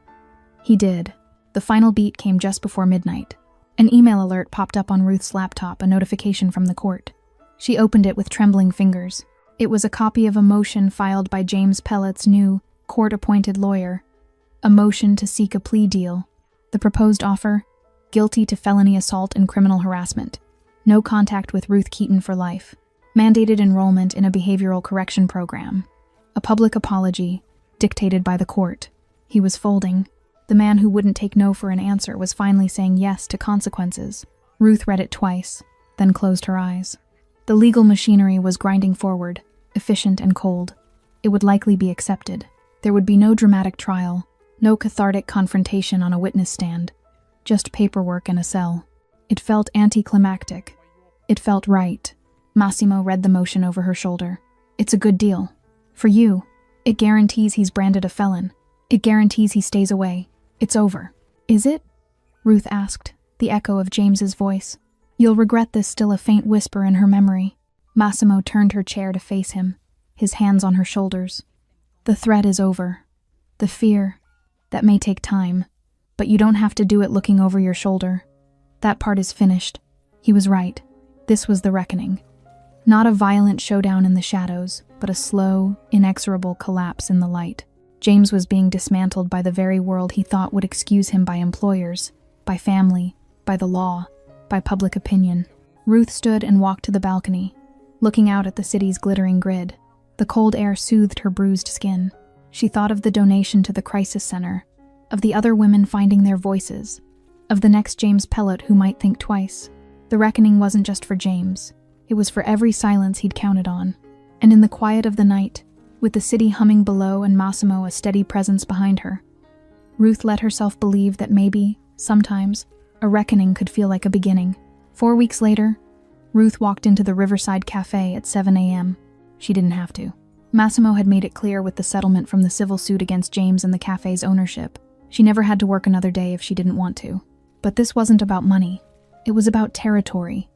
He did. The final beat came just before midnight. An email alert popped up on Ruth's laptop, a notification from the court. She opened it with trembling fingers. It was a copy of a motion filed by James Pellet's new, court-appointed lawyer. A motion to seek a plea deal. The proposed offer, Guilty to felony assault and criminal harassment. No contact with Ruth Keaton for life. Mandated enrollment in a behavioral correction program. A public apology, dictated by the court. He was folding. The man who wouldn't take no for an answer was finally saying yes to consequences. Ruth read it twice, then closed her eyes. The legal machinery was grinding forward, efficient and cold. It would likely be accepted. There would be no dramatic trial, no cathartic confrontation on a witness stand. Just paperwork and a cell. It felt anticlimactic. It felt right. Massimo read the motion over her shoulder. It's a good deal. For you, it guarantees he's branded a felon. It guarantees he stays away. It's over. Is it? Ruth asked, the echo of James's voice. You'll regret this, still a faint whisper in her memory. Massimo turned her chair to face him, his hands on her shoulders. The threat is over. The fear. That may take time, but you don't have to do it looking over your shoulder. That part is finished. He was right. This was the reckoning. Not a violent showdown in the shadows, but a slow, inexorable collapse in the light. James was being dismantled by the very world he thought would excuse him by employers, by family, by the law, by public opinion. Ruth stood and walked to the balcony, looking out at the city's glittering grid. The cold air soothed her bruised skin. She thought of the donation to the crisis center, of the other women finding their voices, of the next James Pellet who might think twice. The reckoning wasn't just for James. It was for every silence he'd counted on. And in the quiet of the night, with the city humming below and Massimo a steady presence behind her, Ruth let herself believe that maybe, sometimes, a reckoning could feel like a beginning. 4 weeks later, Ruth walked into the Riverside Cafe at 7 a.m. She didn't have to. Massimo had made it clear with the settlement from the civil suit against James and the cafe's ownership. She never had to work another day if she didn't want to. But this wasn't about money. It was about territory.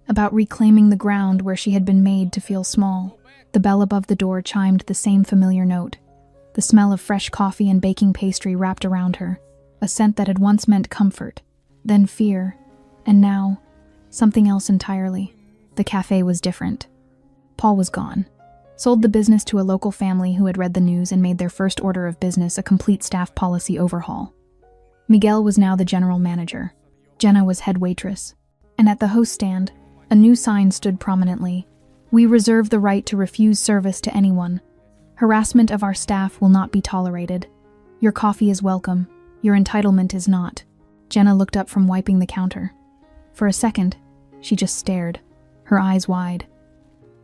About reclaiming the ground where she had been made to feel small. The bell above the door chimed the same familiar note. The smell of fresh coffee and baking pastry wrapped around her. A scent that had once meant comfort, then fear, and now, something else entirely. The cafe was different. Paul was gone. Sold the business to a local family who had read the news and made their first order of business a complete staff policy overhaul. Miguel was now the general manager. Jenna was head waitress. And at the host stand, a new sign stood prominently. We reserve the right to refuse service to anyone. Harassment of our staff will not be tolerated. Your coffee is welcome. Your entitlement is not. Jenna looked up from wiping the counter. For a second, she just stared, her eyes wide.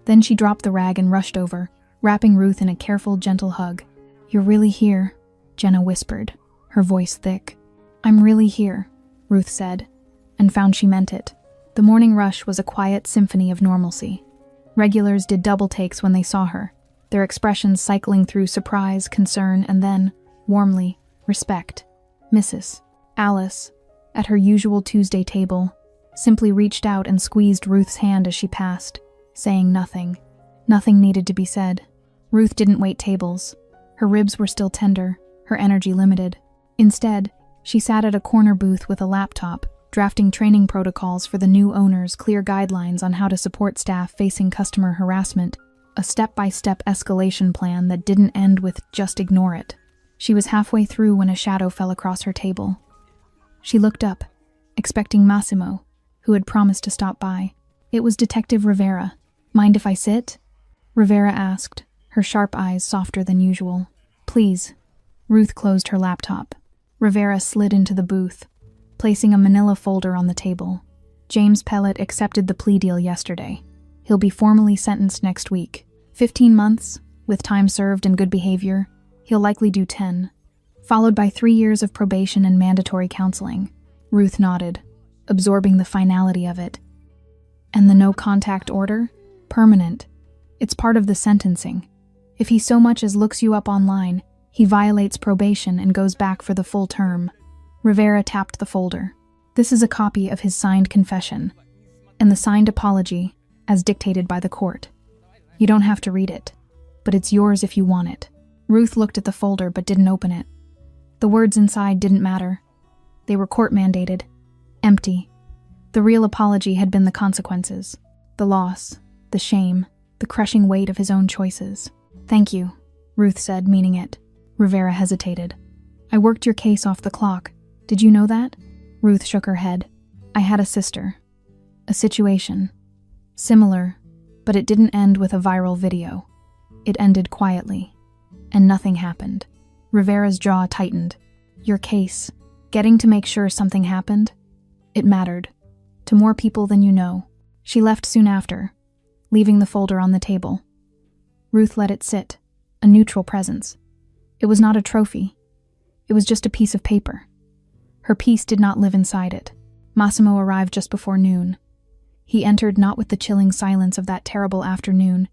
Then she dropped the rag and rushed over, wrapping Ruth in a careful, gentle hug. You're really here, Jenna whispered, her voice thick. I'm really here, Ruth said, and found she meant it. The morning rush was a quiet symphony of normalcy. Regulars did double takes when they saw her, their expressions cycling through surprise, concern, and then, warmly, respect. Mrs. Alice, at her usual Tuesday table, simply reached out and squeezed Ruth's hand as she passed, saying nothing. Nothing needed to be said. Ruth didn't wait tables. Her ribs were still tender, her energy limited. Instead, she sat at a corner booth with a laptop, drafting training protocols for the new owners, clear guidelines on how to support staff facing customer harassment, a step-by-step escalation plan that didn't end with just ignore it. She was halfway through when a shadow fell across her table. She looked up, expecting Massimo, who had promised to stop by. It was Detective Rivera. Mind if I sit? Rivera asked, her sharp eyes softer than usual. Please. Ruth closed her laptop. Rivera slid into the booth, placing a manila folder on the table. James Pellet accepted the plea deal yesterday. He'll be formally sentenced next week. 15 months, with time served and good behavior. He'll likely do 10, followed by 3 years of probation and mandatory counseling. Ruth nodded, absorbing the finality of it. And the no-contact order? Permanent. It's part of the sentencing. If he so much as looks you up online, he violates probation and goes back for the full term. Rivera tapped the folder. This is a copy of his signed confession, and the signed apology, as dictated by the court. You don't have to read it, but it's yours if you want it. Ruth looked at the folder but didn't open it. The words inside didn't matter. They were court-mandated, empty. The real apology had been the consequences, the loss, the shame, the crushing weight of his own choices. Thank you, Ruth said, meaning it. Rivera hesitated. I worked your case off the clock. Did you know that? Ruth shook her head. I had a sister. A situation. Similar, but it didn't end with a viral video. It ended quietly. And nothing happened. Rivera's jaw tightened. Your case. Getting to make sure something happened? It mattered. To more people than you know. She left soon after, leaving the folder on the table. Ruth let it sit, a neutral presence. It was not a trophy. It was just a piece of paper. Her peace did not live inside it. Massimo arrived just before noon. He entered not with the chilling silence of that terrible afternoon,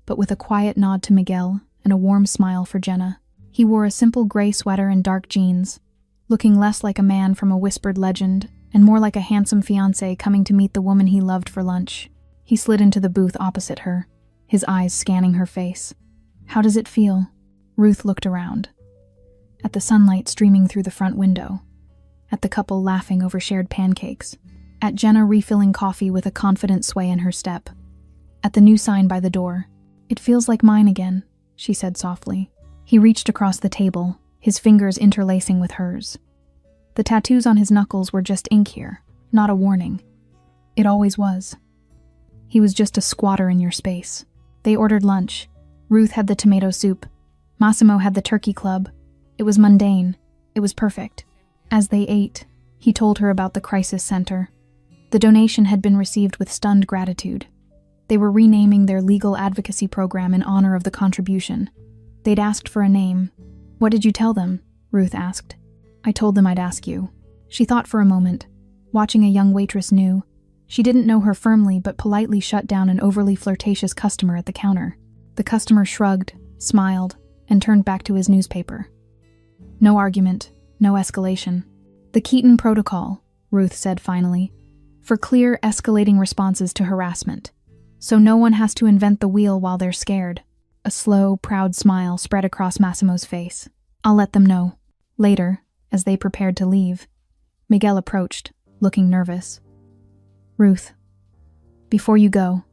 but with a quiet nod to Miguel and a warm smile for Jenna. He wore a simple gray sweater and dark jeans, looking less like a man from a whispered legend and more like a handsome fiancé coming to meet the woman he loved for lunch. He slid into the booth opposite her, his eyes scanning her face. How does it feel? Ruth looked around. At the sunlight streaming through the front window. At the couple laughing over shared pancakes. At Jenna refilling coffee with a confident sway in her step. At the new sign by the door. It feels like mine again, she said softly. He reached across the table, his fingers interlacing with hers. The tattoos on his knuckles were just ink here, not a warning. It always was. He was just a squatter in your space. They ordered lunch. Ruth had the tomato soup. Massimo had the turkey club. It was mundane. It was perfect. As they ate, he told her about the crisis center. The donation had been received with stunned gratitude. They were renaming their legal advocacy program in honor of the contribution. They'd asked for a name. What did you tell them? Ruth asked. I told them I'd ask you. She thought for a moment, watching a young waitress new. She didn't know her firmly but politely shut down an overly flirtatious customer at the counter. The customer shrugged, smiled, and turned back to his newspaper. No argument, no escalation. The Keaton Protocol, Ruth said finally, for clear, escalating responses to harassment. So no one has to invent the wheel while they're scared. A slow, proud smile spread across Massimo's face. I'll let them know. Later, as they prepared to leave, Miguel approached, looking nervous. Ruth, before you go,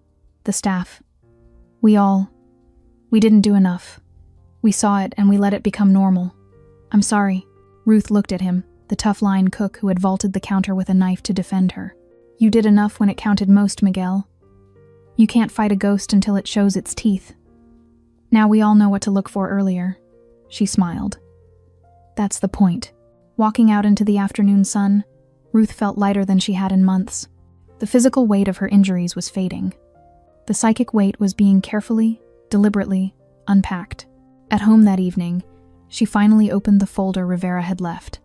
the staff, we didn't do enough. We saw it and we let it become normal. I'm sorry. Ruth looked at him, the tough-line cook who had vaulted the counter with a knife to defend her. You did enough when it counted most, Miguel. You can't fight a ghost until it shows its teeth. Now we all know what to look for earlier. She smiled. That's the point. Walking out into the afternoon sun, Ruth felt lighter than she had in months. The physical weight of her injuries was fading. The psychic weight was being carefully, deliberately, unpacked. At home that evening, she finally opened the folder Rivera had left.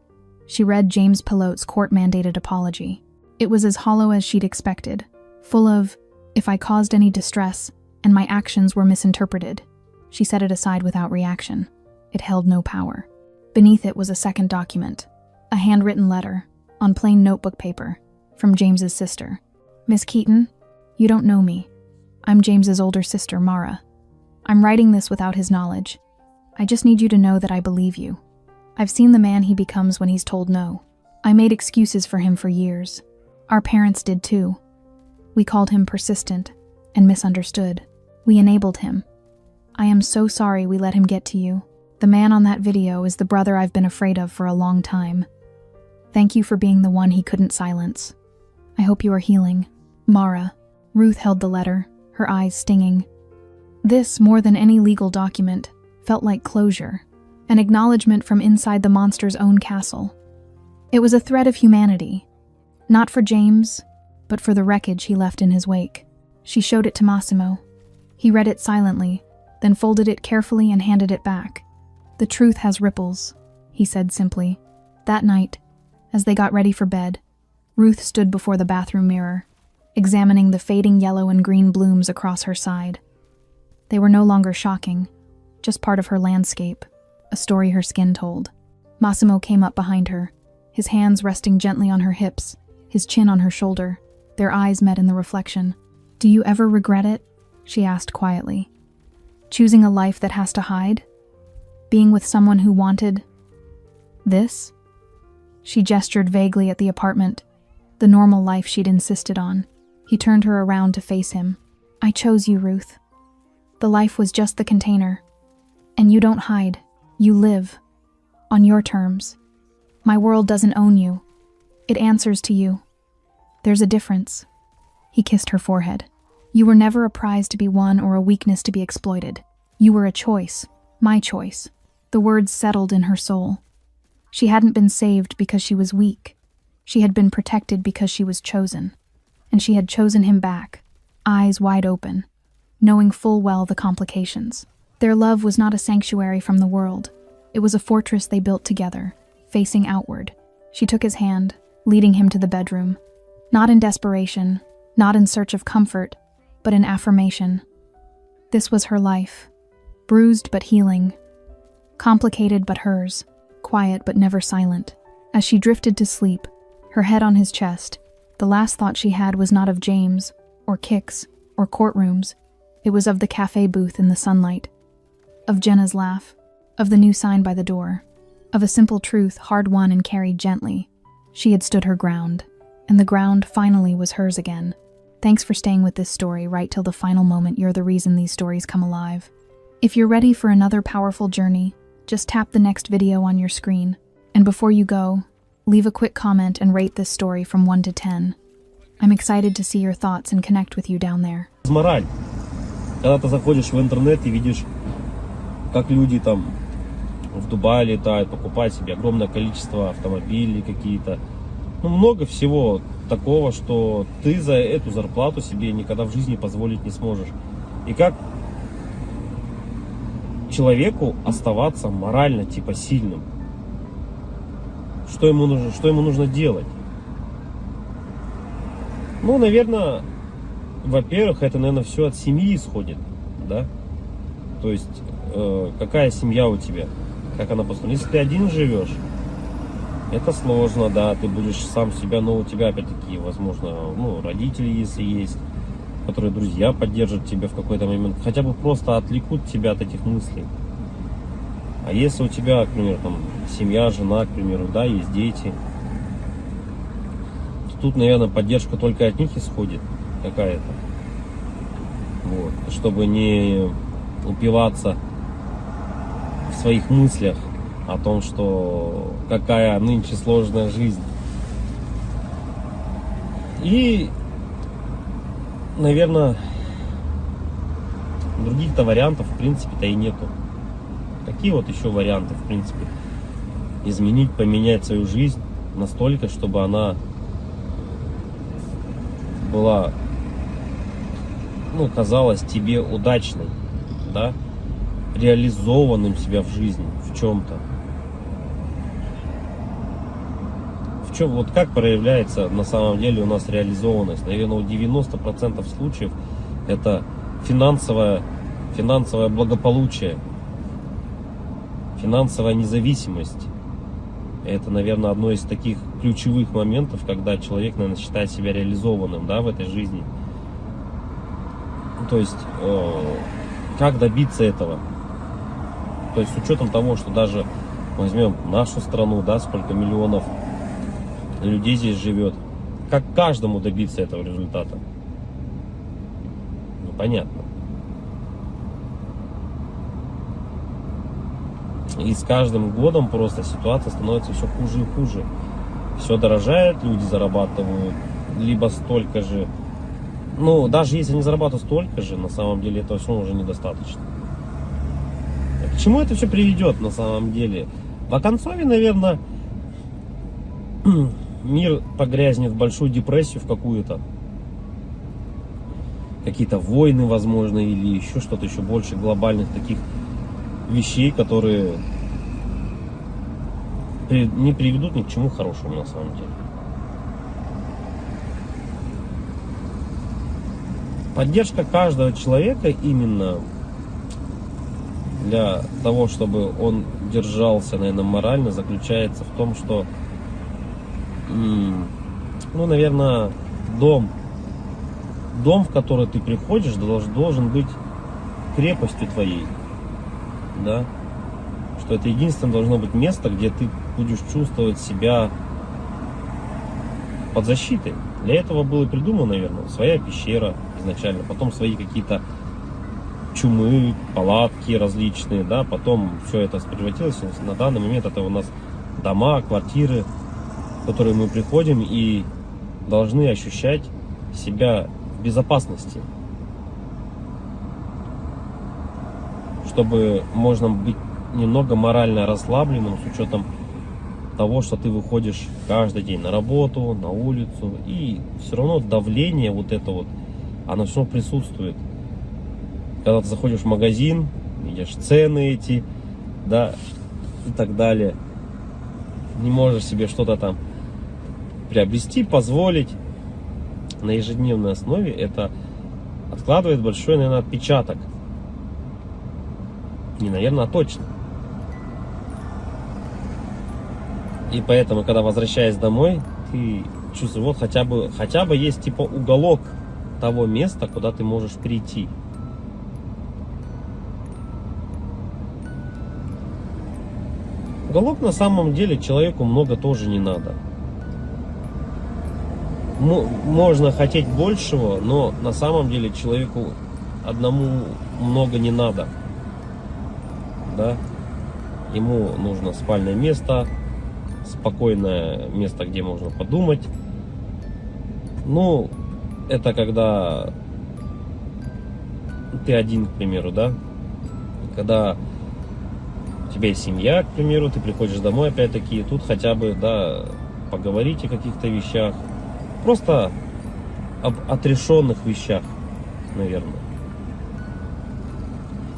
She read James Pilote's court-mandated apology. It was as hollow as she'd expected, full of, if I caused any distress, and my actions were misinterpreted. She set it aside without reaction. It held no power. Beneath it was a second document, a handwritten letter, on plain notebook paper, from James's sister. Miss Keaton, you don't know me. I'm James's older sister, Mara. I'm writing this without his knowledge. I just need you to know that I believe you. I've seen the man he becomes when he's told no. I made excuses for him for years. Our parents did too. We called him persistent and misunderstood. We enabled him. I am so sorry we let him get to you. The man on that video is the brother I've been afraid of for a long time. Thank you for being the one he couldn't silence. I hope you are healing. Mara. Ruth held the letter, her eyes stinging. This, more than any legal document, felt like closure, an acknowledgement from inside the monster's own castle. It was a threat of humanity, not for James, but for the wreckage he left in his wake. She showed it to Massimo. He read it silently, then folded it carefully and handed it back. The truth has ripples, he said simply. That night, as they got ready for bed, Ruth stood before the bathroom mirror, examining the fading yellow and green blooms across her side. They were no longer shocking, just part of her landscape, a story her skin told. Massimo came up behind her, his hands resting gently on her hips, his chin on her shoulder. Their eyes met in the reflection. Do you ever regret it? She asked quietly. Choosing a life that has to hide? Being with someone who wanted this? She gestured vaguely at the apartment, the normal life she'd insisted on. He turned her around to face him. I chose you, Ruth. The life was just the container. And you don't hide. You live. On your terms. My world doesn't own you. It answers to you. There's a difference. He kissed her forehead. You were never a prize to be won or a weakness to be exploited. You were a choice. My choice. The words settled in her soul. She hadn't been saved because she was weak. She had been protected because she was chosen. And she had chosen him back, eyes wide open, knowing full well the complications. Their love was not a sanctuary from the world. It was a fortress they built together, facing outward. She took his hand, leading him to the bedroom. Not in desperation, not in search of comfort, but in affirmation. This was her life. Bruised but healing. Complicated but hers. Quiet but never silent. As she drifted to sleep, her head on his chest, the last thought she had was not of James, or kicks, or courtrooms. It was of the cafe booth in the sunlight. Of Jenna's laugh. Of the new sign by the door. Of a simple truth hard won and carried gently. She had stood her ground, and the ground finally was hers again. Thanks for staying with this story right till the final moment. You're the reason these stories come alive. If you're ready for another powerful journey, just tap the next video on your screen. And before you go, leave a quick comment and rate this story from 1 to 10. I'm excited to see your thoughts and connect with you down there. Мораль. Когда ты заходишь в интернет и видишь, как люди там в Дубае летают, покупают себе огромное количество автомобилей какие-то. Ну, много всего такого, что ты за эту зарплату себе никогда в жизни позволить не сможешь. И как человеку оставаться морально типа сильным? Что ему нужно делать? Ну, наверное, во-первых, это, наверное, все от семьи исходит, да? То есть, какая семья у тебя, как она построена. Если ты один живешь, это сложно, да, ты будешь сам себя, но у тебя, опять-таки, возможно, ну, родители, если есть, которые друзья поддержат тебя в какой-то момент, хотя бы просто отвлекут тебя от этих мыслей. А если у тебя, к примеру, там, семья, жена, к примеру, да, есть дети, то тут, наверное, поддержка только от них исходит какая-то. Вот. Чтобы не упиваться в своих мыслях о том, что какая нынче сложная жизнь. И, наверное, других-то вариантов, в принципе-то, и нету. Какие вот еще варианты, в принципе, изменить, поменять свою жизнь настолько, чтобы она была, ну, казалась тебе удачной, да, реализованным себя в жизни, в чем-то. В чем, вот как проявляется на самом деле у нас реализованность? Наверное, у 90% случаев это финансовое благополучие, финансовая независимость. Это, наверное, одно из таких ключевых моментов, когда человек, наверное, считает себя реализованным, да, в этой жизни. То есть, как добиться этого? То есть, с учетом того, что даже возьмем нашу страну, да, сколько миллионов людей здесь живет, как каждому добиться этого результата? Ну, понятно. И с каждым годом просто ситуация становится все хуже и хуже. Все дорожает, люди зарабатывают либо столько же. Ну, даже если они зарабатывают столько же, на самом деле этого все уже недостаточно. К чему это все приведет на самом деле? В оконцове, наверное, мир погрязнет в большую депрессию в какую-то. Какие-то войны, возможно, или еще что-то еще больше глобальных таких вещей, которые не приведут ни к чему хорошему на самом деле. Поддержка каждого человека именно для того, чтобы он держался, наверное, морально, заключается в том, что, ну, наверное, дом, в который ты приходишь, должен быть крепостью твоей. Да? Что это единственное должно быть место, где ты будешь чувствовать себя под защитой. Для этого было придумано, наверное, своя пещера изначально, потом свои какие-то чумы, палатки различные, да, потом все это превратилось, на данный момент это у нас дома, квартиры, которые мы приходим и должны ощущать себя в безопасности. Чтобы можно быть немного морально расслабленным с учетом того, что ты выходишь каждый день на работу, на улицу, и все равно давление вот это вот, оно все равно присутствует. Когда ты заходишь в магазин, видишь цены эти, да, и так далее, не можешь себе что-то там приобрести, позволить на ежедневной основе, это откладывает большой, наверное, отпечаток. Не, наверное, а точно. И поэтому, когда возвращаясь домой, ты чувствуешь, вот хотя бы есть типа уголок того места, куда ты можешь прийти. Уголок на самом деле человеку много тоже не надо. Можно хотеть большего, но на самом деле человеку одному много не надо. Да? Ему нужно спальное место, спокойное место, где можно подумать. Ну, это когда ты один, к примеру, да? Когда у тебя есть семья, к примеру, ты приходишь домой, опять-таки, тут хотя бы, да, поговорить о каких-то вещах. Просто об отрешенных вещах, наверное.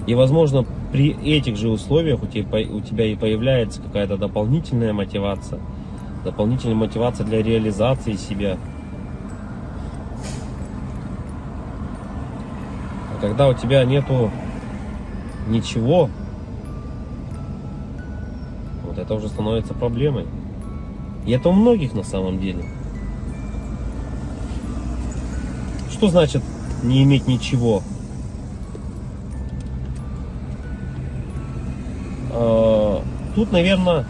И, возможно, при этих же условиях у тебя и появляется какая-то дополнительная мотивация для реализации себя. А когда у тебя нету ничего, вот это уже становится проблемой. И это у многих на самом деле. Что значит не иметь ничего? Тут, наверное,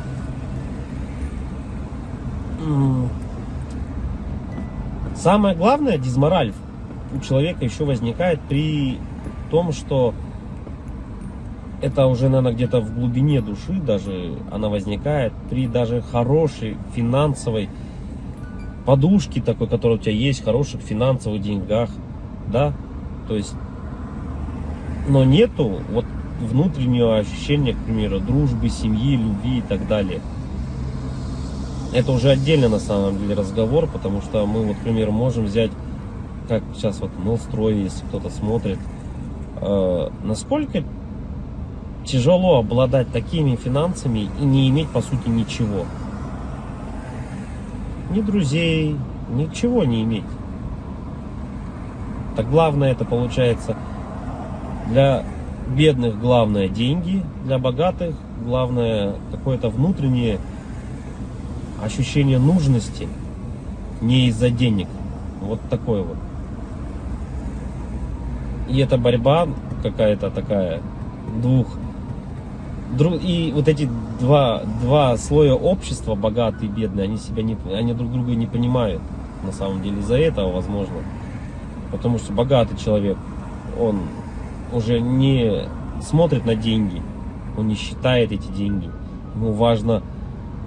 самое главное, дизмораль у человека еще возникает при том, что это уже, наверное, где-то в глубине души даже она возникает при даже хорошей финансовой подушке такой, которая у тебя есть, хороших финансовых деньгах, да, то есть, но нету вот внутреннего ощущения, к примеру, дружбы, семьи, любви и так далее. Это уже отдельно на самом деле разговор, потому что мы, вот, к примеру, можем взять, как сейчас вот Новстрой, если кто-то смотрит, насколько тяжело обладать такими финансами и не иметь, по сути, ничего. Ни друзей, ничего не иметь. Так главное это получается для бедных главное деньги, для богатых главное какое-то внутреннее ощущение нужности, не из-за денег. Вот такое вот. И это борьба какая-то такая и вот эти два слоя общества, богатые и бедные, они друг друга не понимают. На самом деле из-за этого, возможно. Потому что богатый человек, он уже не смотрит на деньги, он не считает эти деньги. Ему важно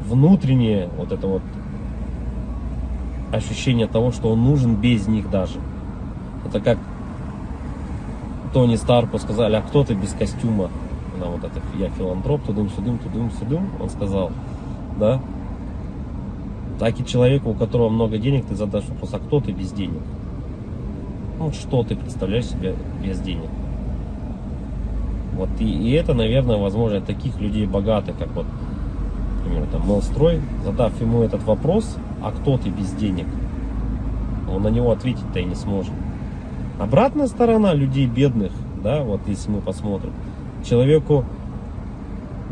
внутреннее вот это вот ощущение того, что он нужен без них даже. Это как Тони Старку сказали, а кто ты без костюма? На вот это, я филантроп, тудым-сюдым, он сказал, да? Так и человеку, у которого много денег, ты задашь вопрос, а кто ты без денег? Ну, что ты представляешь себе без денег? Вот и это, наверное, возможно, таких людей богатых, как вот, например, там, Новстрой, задав ему этот вопрос, а кто ты без денег? Он на него ответить-то и не сможет. Обратная сторона людей бедных, да, вот если мы посмотрим, человеку